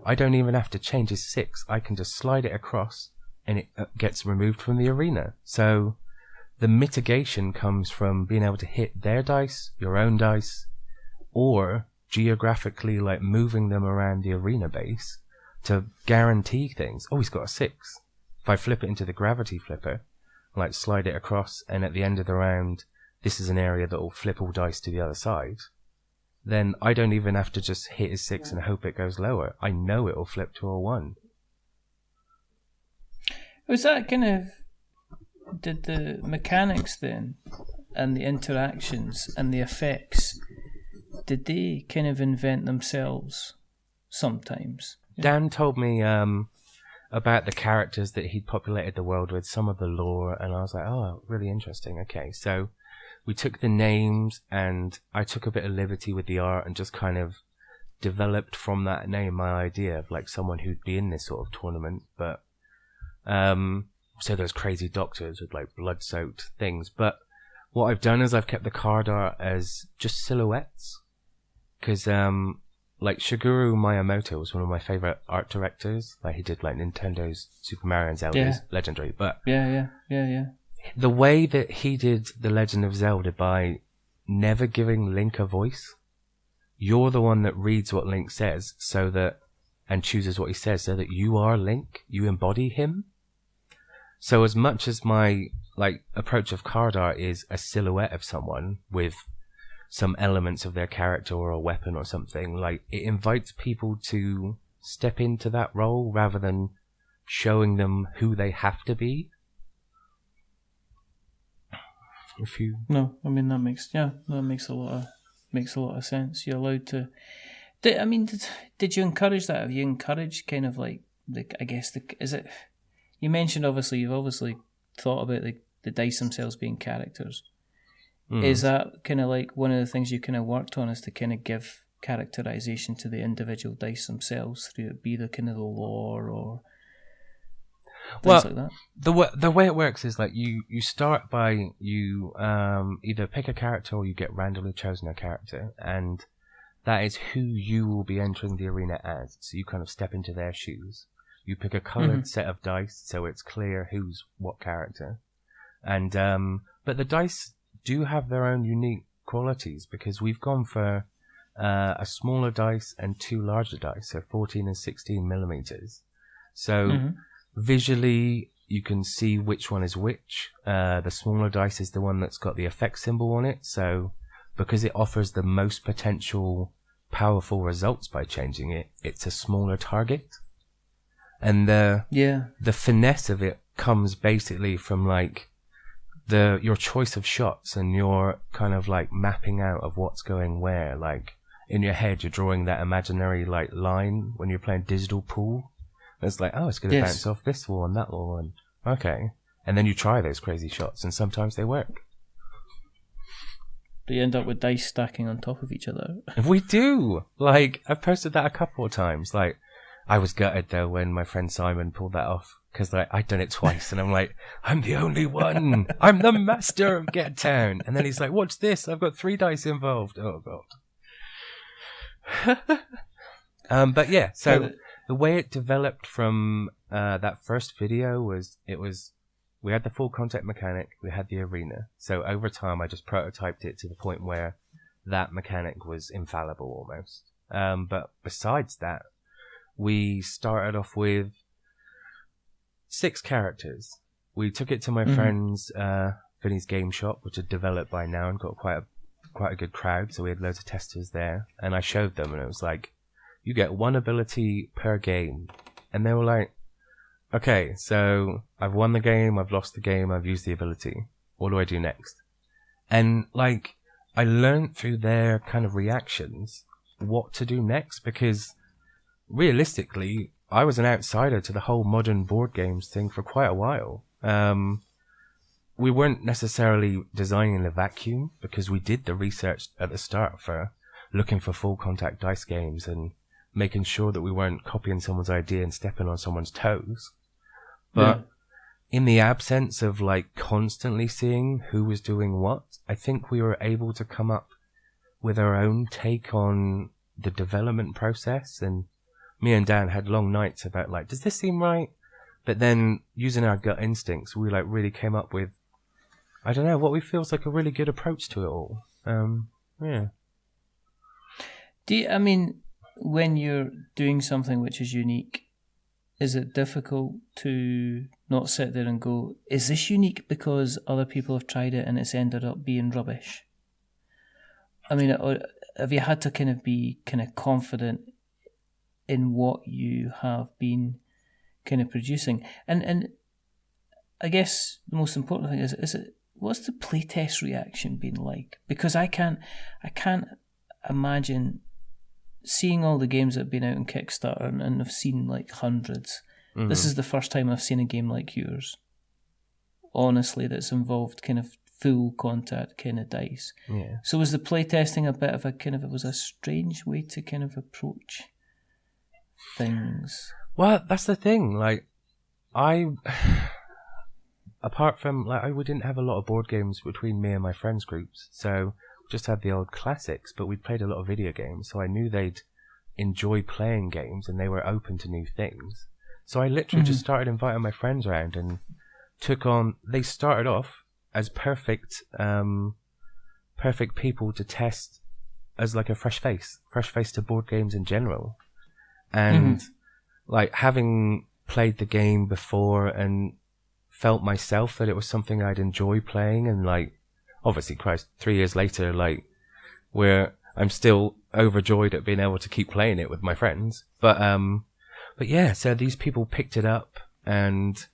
I don't even have to change his 6. I can just slide it across and it gets removed from the arena. So the mitigation comes from being able to hit their dice, your own dice, or geographically, like, moving them around the arena base to guarantee things. Oh, he's got a 6. If I flip it into the gravity flipper, like, slide it across, and at the end of the round, this is an area that will flip all dice to the other side, then I don't even have to just hit his 6 and hope it goes lower. I know it will flip to a 1. Was that kind of, did the mechanics then, and the interactions and the effects, did they kind of invent themselves sometimes? Dan told me about the characters that he'd populated the world with, some of the lore, and I was like, oh, really interesting. Okay, so we took the names, and I took a bit of liberty with the art and just kind of developed from that name my idea of, like, someone who'd be in this sort of tournament. But so there's crazy doctors with, like, blood-soaked things. But what I've done is I've kept the card art as just silhouettes, because like, Shigeru Miyamoto was one of my favorite art directors. Like, he did, like, Nintendo's Super Mario and Zelda's legendary. But yeah. The way that he did The Legend of Zelda by never giving Link a voice, you're the one that reads what Link says, so that, and chooses what he says, so that you are Link, you embody him. So as much as my, like, approach of card art is a silhouette of someone with some elements of their character or a weapon or something, like, it invites people to step into that role rather than showing them who they have to be. No, I mean, that makes a lot of sense. You're allowed to. Did you encourage that? Have you encouraged kind of, like, is it? You mentioned you've obviously thought about the dice themselves being characters. Is that kind of like one of the things you kind of worked on, is to kind of give characterization to the individual dice themselves through it be the kind of the lore or things like that. The way it works is like you start by you either pick a character or you get randomly chosen a character, and that is who you will be entering the arena as. So you kind of step into their shoes. You pick a colored set of dice so it's clear who's what character. And but the dice do have their own unique qualities, because we've gone for a smaller dice and 2 larger dice, so 14 and 16 millimeters. So visually, you can see which one is which. The smaller dice is the one that's got the effect symbol on it, so because it offers the most potential powerful results by changing it, it's a smaller target. And the finesse of it comes basically from like your choice of shots and your kind of like mapping out of what's going where. Like in your head, you're drawing that imaginary like line when you're playing digital pool. It's like, oh, it's going to bounce off this wall and that wall, and okay. And then you try those crazy shots, and sometimes they work. Do you end up with dice stacking on top of each other? We do. Like, I've posted that a couple of times. Like, I was gutted though when my friend Simon pulled that off, because like I'd done it twice, and I'm like, I'm the only one. I'm the master of Gettown. And then he's like, what's this? I've got 3 dice involved. Oh god. But yeah, so the way it developed from that first video was we had the full contact mechanic, we had the arena. So over time, I just prototyped it to the point where that mechanic was infallible almost. But besides that, we started off with 6 characters. We took it to my friend's Vinny's Game Shop, which had developed by now and got quite a good crowd. So we had loads of testers there, and I showed them, and it was like, you get 1 ability per game. And they were like, okay, so I've won the game, I've lost the game, I've used the ability. What do I do next? And like, I learned through their kind of reactions what to do next, because realistically, I was an outsider to the whole modern board games thing for quite a while. We weren't necessarily designing in a vacuum, because we did the research at the start for looking for full contact dice games and making sure that we weren't copying someone's idea and stepping on someone's toes. But in the absence of like constantly seeing who was doing what, I think we were able to come up with our own take on the development process. And me and Dan had long nights about like, does this seem right? But then using our gut instincts, we like really came up with, I don't know, what we feels like a really good approach to it all. When you're doing something which is unique, is it difficult to not sit there and go, is this unique because other people have tried it and it's ended up being rubbish? I mean, have you had to kind of be kind of confident in what you have been kind of producing? And I guess the most important thing is it, what's the playtest reaction been like? Because I can't imagine seeing all the games that have been out on Kickstarter, and I've seen like hundreds. This is the first time I've seen a game like yours, honestly, that's involved kind of full contact kind of dice. Yeah. So was the playtesting a bit of a kind of, it was a strange way to kind of approach things? Well, that's the thing. Like, apart from like, we didn't have a lot of board games between me and my friends' groups, so just had the old classics, but we played a lot of video games, so I knew they'd enjoy playing games and they were open to new things. So I literally just started inviting my friends around and they started off as perfect people to test as like a fresh face to board games in general. And like having played the game before and felt myself that it was something I'd enjoy playing, and like, obviously, Christ, 3 years later, like, where I'm still overjoyed at being able to keep playing it with my friends. But yeah, so these people picked it up, and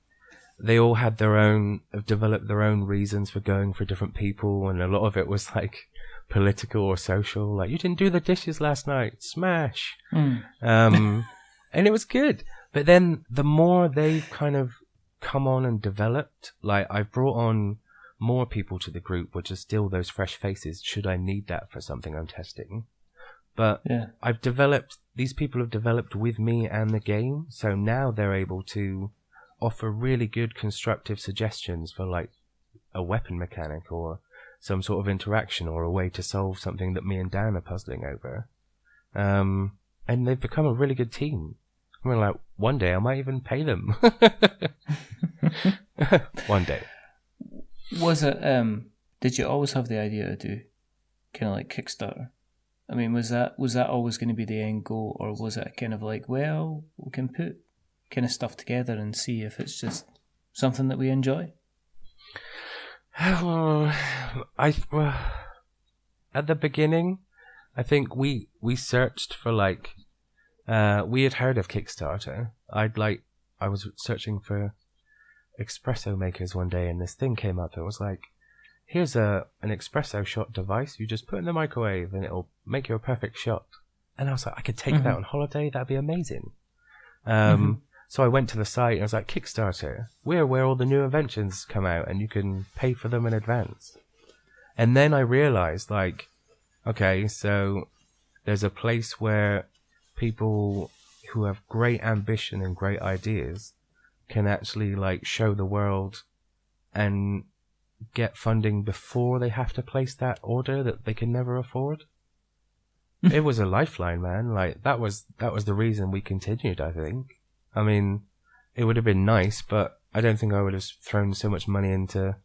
they all had developed their own reasons for going for different people, and a lot of it was like political or social, like, you didn't do the dishes last night, smash. And it was good. But then the more they've kind of come on and developed, like, I've brought on more people to the group, which are still those fresh faces should I need that for something I'm testing. But these people have developed with me and the game, so now they're able to offer really good constructive suggestions for like a weapon mechanic or some sort of interaction or a way to solve something that me and Dan are puzzling over. And they've become a really good team. I mean, like, one day I might even pay them. One day. Was it, did you always have the idea to do kind of like Kickstarter? I mean, was that always going to be the end goal, or was it kind of like, well, we can put kind of stuff together and see if it's just something that we enjoy? At the beginning, I think we searched for like, we had heard of Kickstarter. I was searching for espresso makers one day, and this thing came up. It was like, here's an espresso shot device. You just put in the microwave and it'll make you a perfect shot. And I was like, I could take that on holiday. That'd be amazing. So I went to the site and I was like, Kickstarter, we're where all the new inventions come out and you can pay for them in advance. And then I realized, like, okay, so there's a place where people who have great ambition and great ideas can actually like show the world and get funding before they have to place that order that they can never afford. It was a lifeline, man. Like, that was the reason we continued, I think. I mean, it would have been nice, but I don't think I would have thrown so much money into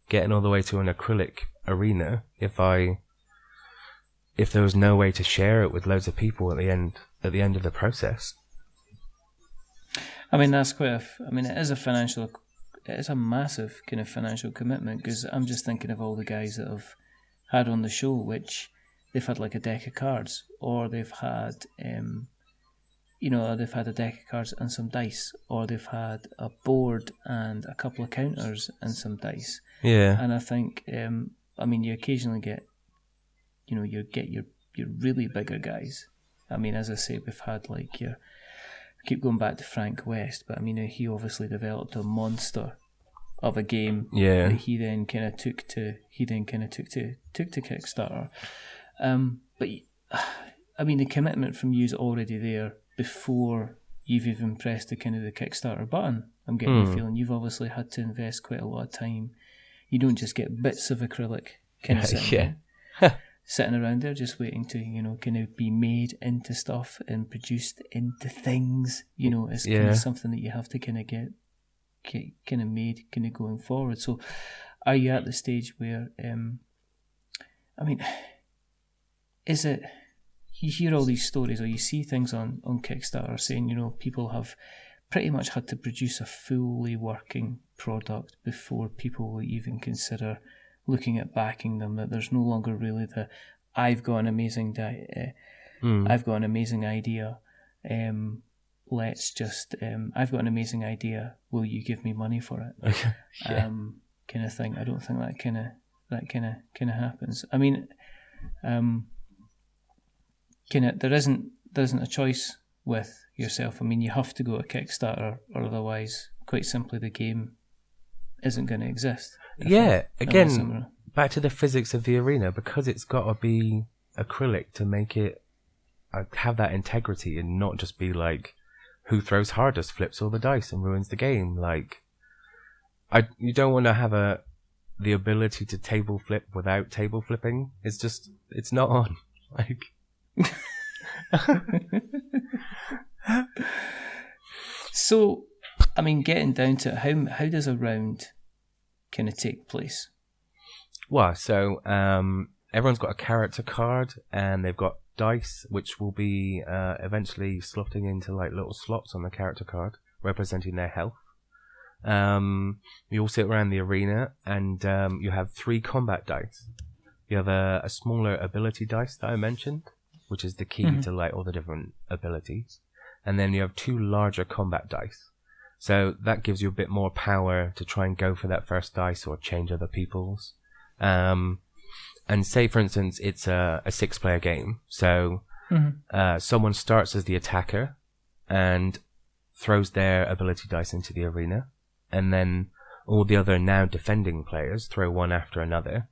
getting all the way to an acrylic arena if there was no way to share it with loads of people at the end of the process. I mean, that's it is a massive kind of financial commitment, because I'm just thinking of all the guys that I've had on the show, which they've had like a deck of cards, or they've had, they've had a deck of cards and some dice, or they've had a board and a couple of counters and some dice. Yeah. And I think, you occasionally get, you get your really bigger guys. I mean, as I say, we've had like I keep going back to Frank West, but I mean, he obviously developed a monster of a game that he then kind of took to Kickstarter. But I mean, the commitment from you is already there before you've even pressed the Kickstarter button. I'm getting the feeling you've obviously had to invest quite a lot of time. You don't just get bits of acrylic sitting around there just waiting to kind of be made into stuff and produced into things. It's kind of something that you have to kind of get kind of made kind of going forward. So are you at the stage where is it, you hear all these stories or you see things on Kickstarter saying people have pretty much had to produce a fully working product before people will even consider looking at backing them, that there's no longer really the I've got an amazing idea, let's just I've got an amazing idea, will you give me money for it? Kind of thing. I don't think that kind of happens. I mean, there isn't a choice with yourself. I mean, you have to go to Kickstarter, or otherwise, quite simply, the game isn't going to exist. Again, back to the physics of the arena, because it's got to be acrylic to make it have that integrity and not just be like, who throws hardest flips all the dice and ruins the game. Like, you don't want to have the ability to table flip without table flipping. It's not on. Like, so, I mean, getting down to it, how does a round kind of take place? Well, so everyone's got a character card, and they've got dice, which will be eventually slotting into like little slots on the character card, representing their health. You all sit around the arena, and you have 3 combat dice. You have a smaller ability dice that I mentioned, which is the key to like all the different abilities, and then you have 2 larger combat dice. So that gives you a bit more power to try and go for that first dice or change other people's. And say, for instance, it's a 6-player game. So someone starts as the attacker and throws their ability dice into the arena. And then all the other now defending players throw one after another.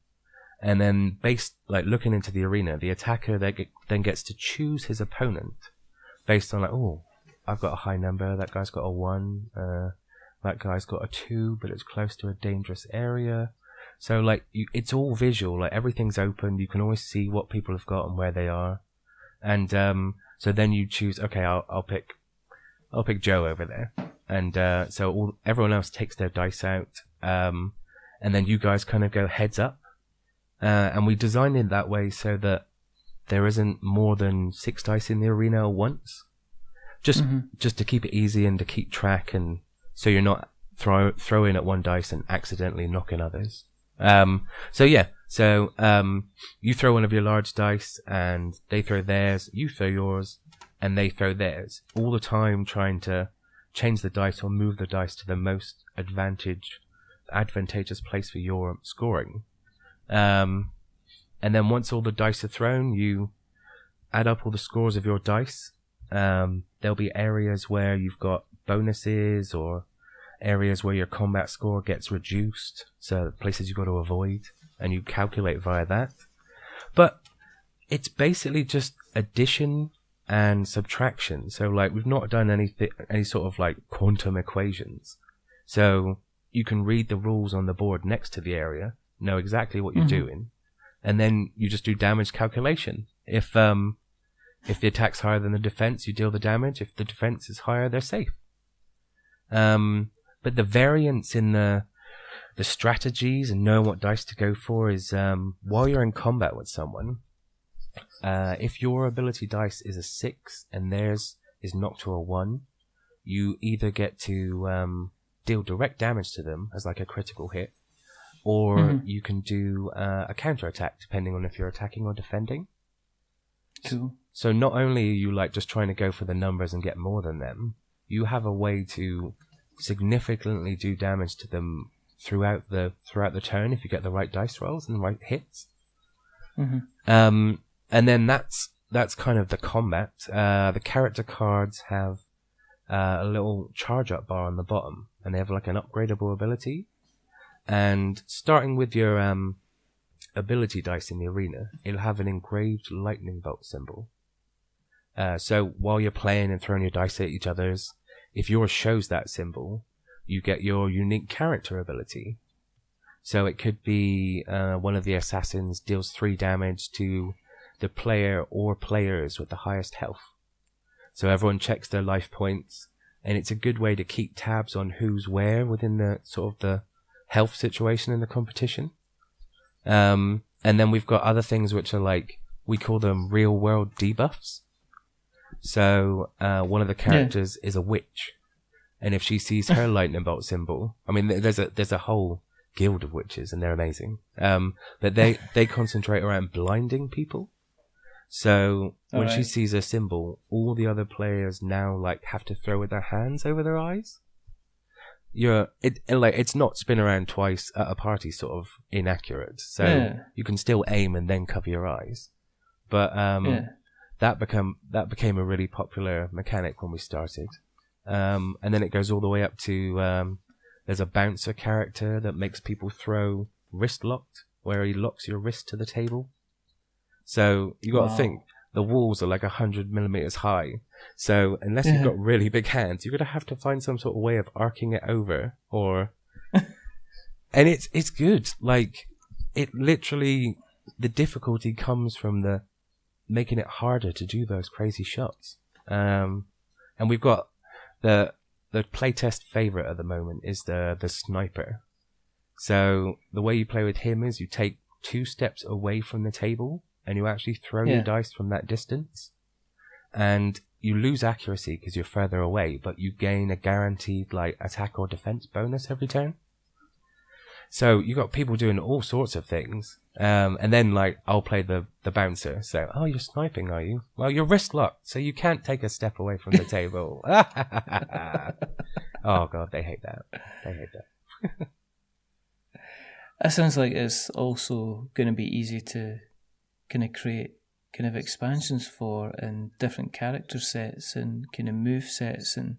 And then looking into the arena, the attacker then gets to choose his opponent based on I've got a high number, that guy's got a 1, that guy's got a 2, but it's close to a dangerous area. So it's all visual, everything's open, you can always see what people have got and where they are. And so then you choose, okay, I'll pick Joe over there. And so everyone else takes their dice out, and then you guys kind of go heads up. And we designed it that way so that there isn't more than 6 dice in the arena at once. Just to keep it easy and to keep track, and so you're not throwing at one dice and accidentally knocking others. So you throw one of your large dice and they throw theirs, you throw yours, and they throw theirs. All the time trying to change the dice or move the dice to the most advantageous place for your scoring. And then once all the dice are thrown, you add up all the scores of your dice. There'll be areas where you've got bonuses or areas where your combat score gets reduced, so places you've got to avoid, and you calculate via that. But it's basically just addition and subtraction. So we've not done any sort of quantum equations. So you can read the rules on the board next to the area, know exactly what you're doing, and then you just do damage calculation. If the attack's higher than the defense, you deal the damage. If the defense is higher, they're safe. But the variance in the strategies and knowing what dice to go for is while you're in combat with someone, if your ability dice is a 6 and theirs is knocked to a 1, you either get to deal direct damage to them as a critical hit, or you can do a counterattack depending on if you're attacking or defending. Cool. So not only are you just trying to go for the numbers and get more than them, you have a way to significantly do damage to them throughout the turn if you get the right dice rolls and the right hits. And then that's kind of the combat. The character cards have a little charge up bar on the bottom, and they have an upgradable ability. And starting with your ability dice in the arena, it'll have an engraved lightning bolt symbol. So while you're playing and throwing your dice at each other's, if yours shows that symbol, you get your unique character ability. So it could be one of the assassins deals 3 damage to the player or players with the highest health. So everyone checks their life points, and it's a good way to keep tabs on who's where within the sort of the health situation in the competition. And then we've got other things which are we call them real world debuffs. So one of the characters is a witch, and if she sees her lightning bolt symbol, I mean, there's a whole guild of witches, and they're amazing. But they concentrate around blinding people. So when she sees a symbol, all the other players now have to throw with their hands over their eyes. It's not spin around twice at a party sort of inaccurate. So you can still aim and then cover your eyes. But that became a really popular mechanic when we started. And then it goes all the way up to there's a bouncer character that makes people throw wrist locked, where he locks your wrist to the table. So you got to think the walls are 100 millimeters high. So unless you've got really big hands, you're gonna have to find some sort of way of arcing it over, or and it's good. It literally, the difficulty comes from the making it harder to do those crazy shots. And we've got the playtest favorite at the moment is the sniper. So the way you play with him is you take 2 steps away from the table and you actually throw your dice from that distance, and you lose accuracy because you're further away, but you gain a guaranteed attack or defense bonus every turn. So you got people doing all sorts of things, and then I'll play the bouncer. So, oh, you're sniping, are you? Well, you're wrist locked, so you can't take a step away from the table. Oh god, they hate that. That sounds like it's also going to be easy to kind of create kind of expansions for, and different character sets and kind of move sets and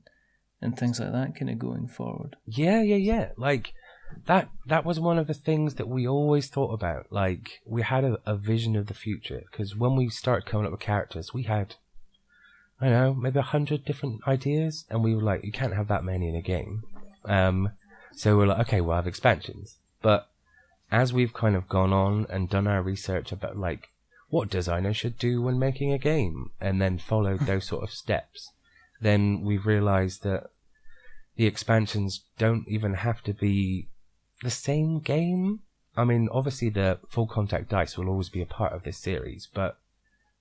things like that kind of going forward. Yeah. that was one of the things that we always thought about. Like, we had a vision of the future, because when we started coming up with characters, we had, I don't know, maybe 100 different ideas, and we were like, you can't have that many in a game. So we're like, okay, we'll have expansions. But as we've kind of gone on and done our research about, like, what designers should do when making a game, and then followed those sort of steps, then we've realized that the expansions don't even have to be the same game. I mean, obviously the full contact dice will always be a part of this series, but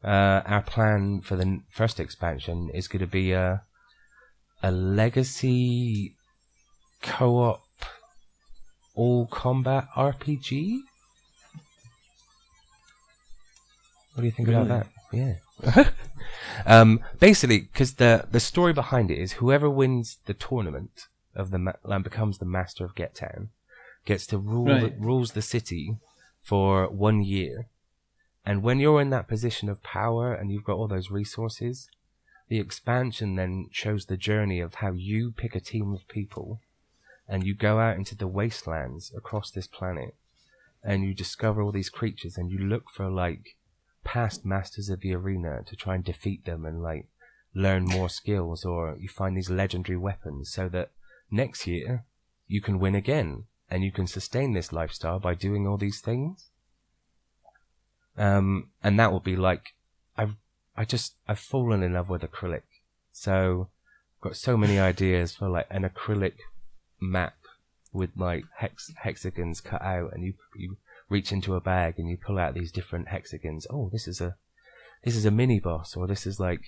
our plan for the first expansion is going to be a legacy co-op all combat RPG. What do you think about that? Yeah. Basically, because the story behind it is whoever wins the tournament of and becomes the Master of Gettown gets to rules the city for 1 year. And when you're in that position of power and you've got all those resources, the expansion then shows the journey of how you pick a team of people and you go out into the wastelands across this planet and you discover all these creatures and you look for, like, past masters of the arena to try and defeat them and, like, learn more skills, or you find these legendary weapons so that next year you can win again and you can sustain this lifestyle by doing all these things. And that will be like, I've fallen in love with acrylic. So I've got so many ideas for, like, an acrylic map with, like, hexagons cut out, and you reach into a bag and you pull out these different hexagons. Oh, this is a mini boss, or this is the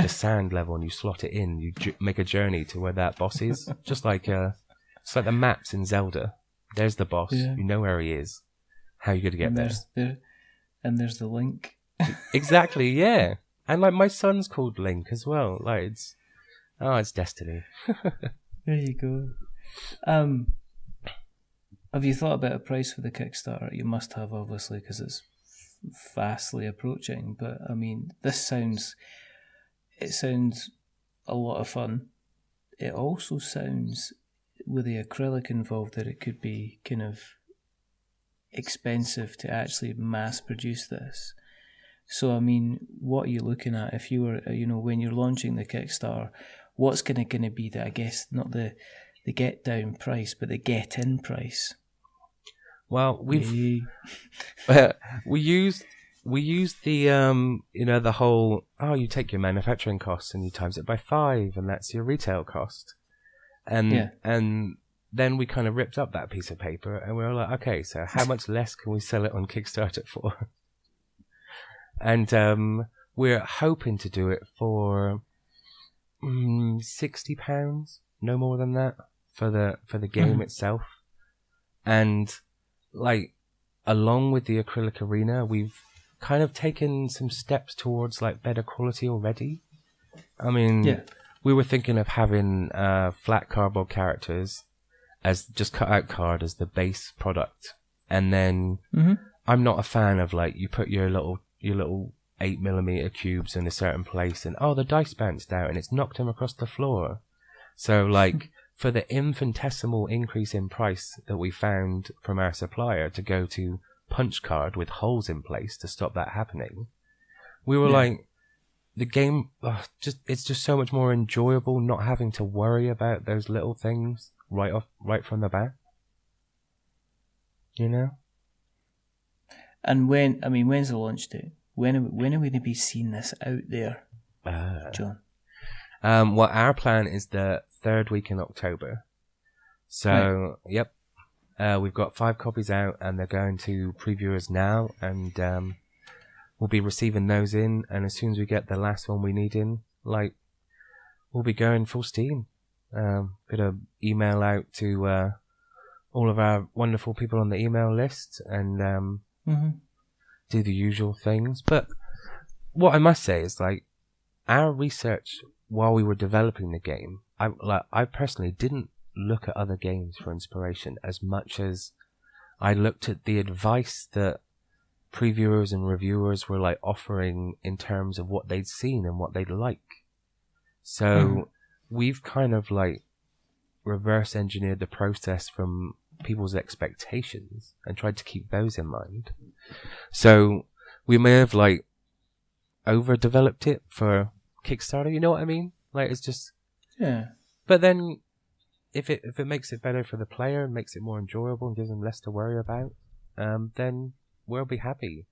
sand level, and you slot it in. You make a journey to where that boss is. Just like it's like the maps in Zelda. There's the boss. Yeah. You know where he is. How are you going to get there? And there's the Link. Exactly. Yeah. And, like, my son's called Link as well. Like, it's destiny. There you go. Have you thought about a price for the Kickstarter? You must have, obviously, because it's fastly approaching. But I mean, it sounds a lot of fun. It also sounds, with the acrylic involved, that it could be kind of expensive to actually mass produce this. So I mean, what are you looking at if you were, when you're launching the Kickstarter? What's going to be the, I guess, not the get down price, but the get in price? Well, we used the the whole, you take your manufacturing costs and you times it by 5 and that's your retail cost, and then we kind of ripped up that piece of paper and we were like, okay, so how much less can we sell it on Kickstarter for? And we're hoping to do it for £60, no more than that, for the game itself. And, like, along with the acrylic arena, we've kind of taken some steps towards, like, better quality already. I mean, we were thinking of having flat cardboard characters as just cut out card as the base product, and then I'm not a fan of, like, you put your little 8mm cubes in a certain place and the dice bounced out and it's knocked them across the floor. So, like, for the infinitesimal increase in price that we found from our supplier to go to punch card with holes in place to stop that happening, we were like, the game, it's just so much more enjoyable not having to worry about those little things right from the bat. You know? And when's the launch date? When are we going to be seeing this out there, John? Well, our plan is the 3rd week in October. So, yep. We've got 5 copies out and they're going to previewers now, and we'll be receiving those in, and as soon as we get the last one we need in, like, we'll be going full steam. Gonna email out to all of our wonderful people on the email list and do the usual things. But what I must say is, like, our research while we were developing the game, I personally didn't look at other games for inspiration as much as I looked at the advice that previewers and reviewers were, like, offering in terms of what they'd seen and what they'd like. So we've kind of, like, reverse engineered the process from people's expectations and tried to keep those in mind. So we may have like overdeveloped it for Kickstarter, you know what I mean? Like, it's just... Yeah. But then, if it makes it better for the player and makes it more enjoyable and gives them less to worry about, then we'll be happy.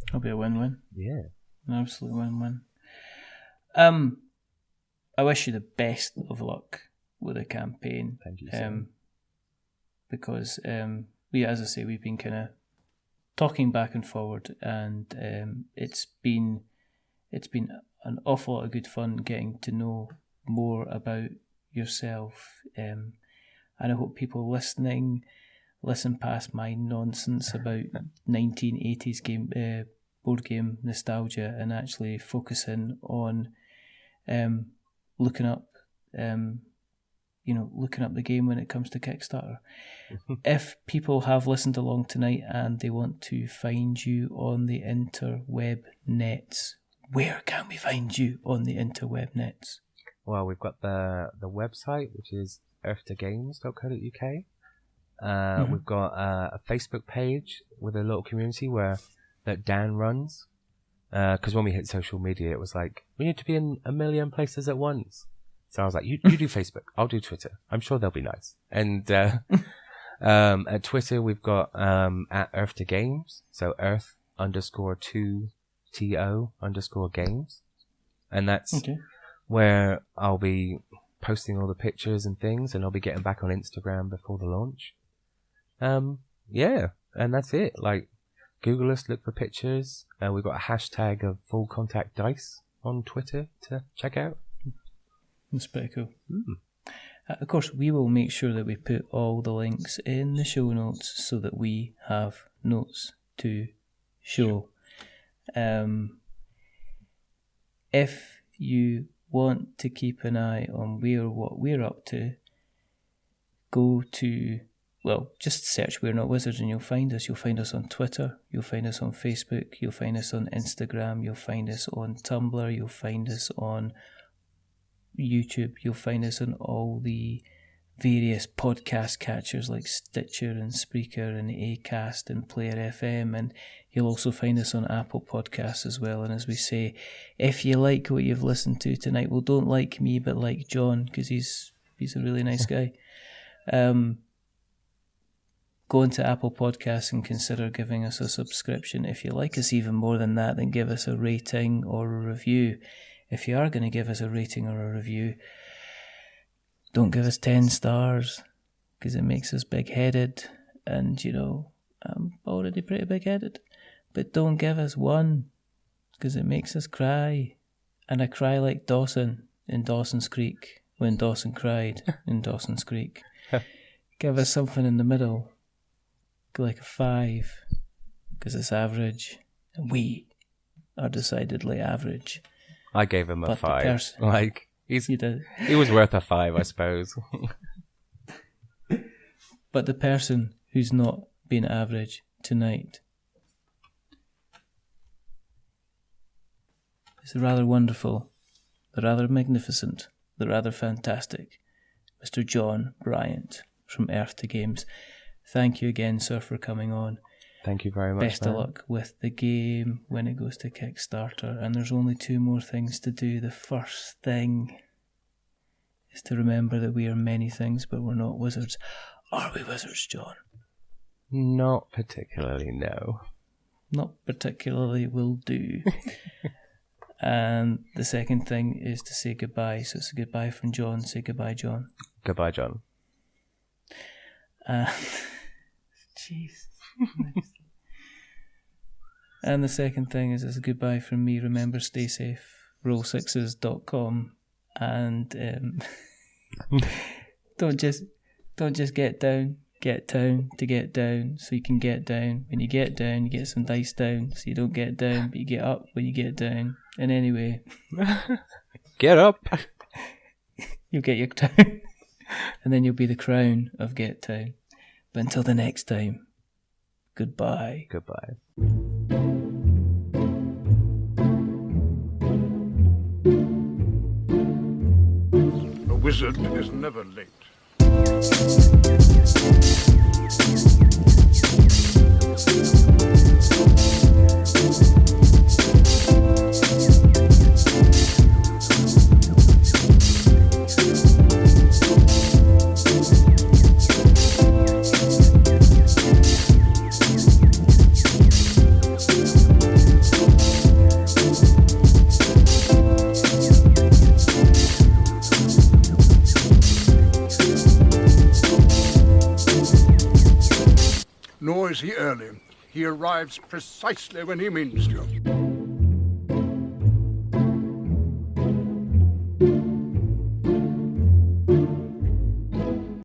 It'll be a win-win. Yeah. An absolute win-win. I wish you the best of luck with the campaign. Thank you, Sam. Because as I say, we've been kind of talking back and forward, and it's been an awful lot of good fun getting to know more about yourself, and I hope people listening listen past my nonsense about 1980s board game nostalgia and actually focusing on looking up the game when it comes to Kickstarter. If people have listened along tonight and they want to find you on the interweb nets, where can we find you on the interweb nets? Well, we've got the website, which is earthtogames.co.uk. We've got a Facebook page with a little community that Dan runs. Because when we hit social media, it was like, we need to be in a million places at once. So I was like, you do Facebook, I'll do Twitter. I'm sure they'll be nice. And at Twitter, we've got at Earth2Games, so Earth_2TO_games. And that's where I'll be posting all the pictures and things, and I'll be getting back on Instagram before the launch. Yeah, and that's it. Like, Google us, look for pictures. We've got a hashtag of Full Contact Dice on Twitter to check out. That's pretty cool. Of course, we will make sure that we put all the links in the show notes so that we have notes to show. If you want to keep an eye on what we're up to, go to... Well, just search We're Not Wizards and you'll find us. You'll find us on Twitter. You'll find us on Facebook. You'll find us on Instagram. You'll find us on Tumblr. You'll find us on YouTube. You'll find us on all the various podcast catchers like Stitcher and Spreaker and Acast and Player FM. And you'll also find us on Apple Podcasts as well. And as we say, if you like what you've listened to tonight, well, don't like me, but like John, because he's a really nice guy. Go into Apple Podcasts and consider giving us a subscription. If you like us even more than that, then give us a rating or a review. If you are going to give us a rating or a review, don't give us 10 stars, because it makes us big-headed, and, I'm already pretty big-headed. But don't give us 1, because it makes us cry. And I cry like Dawson in Dawson's Creek, when Dawson cried in Dawson's Creek. Give us something in the middle, like a 5, because it's average, and we are decidedly average. I gave him a 5. You did. He was worth a 5, I suppose. But the person who's not been average tonight is the rather wonderful, the rather magnificent, the rather fantastic Mr. Jon Bryant from Earth2Games. Thank you again, sir, for coming on. Thank you very much. Best of luck with the game when it goes to Kickstarter. And there's only 2 more things to do. The first thing is to remember that we are many things, but we're not wizards. Are we wizards, John? Not particularly, no. Not particularly will do. And the second thing is to say goodbye. So it's a goodbye from John. Say goodbye, John. Goodbye, John. Jeez. And the second thing is it's a goodbye from me. Remember, stay safe. Roll6s.com. And don't just get down. Get down to get down, so you can get down. When you get down, you get some dice down, so you don't get down, but you get up when you get down. And anyway, get up. You'll get your town, and then you'll be the crown of Get Town. But until the next time, goodbye. Goodbye. A wizard is never late. Nor is he early. He arrives precisely when he means to.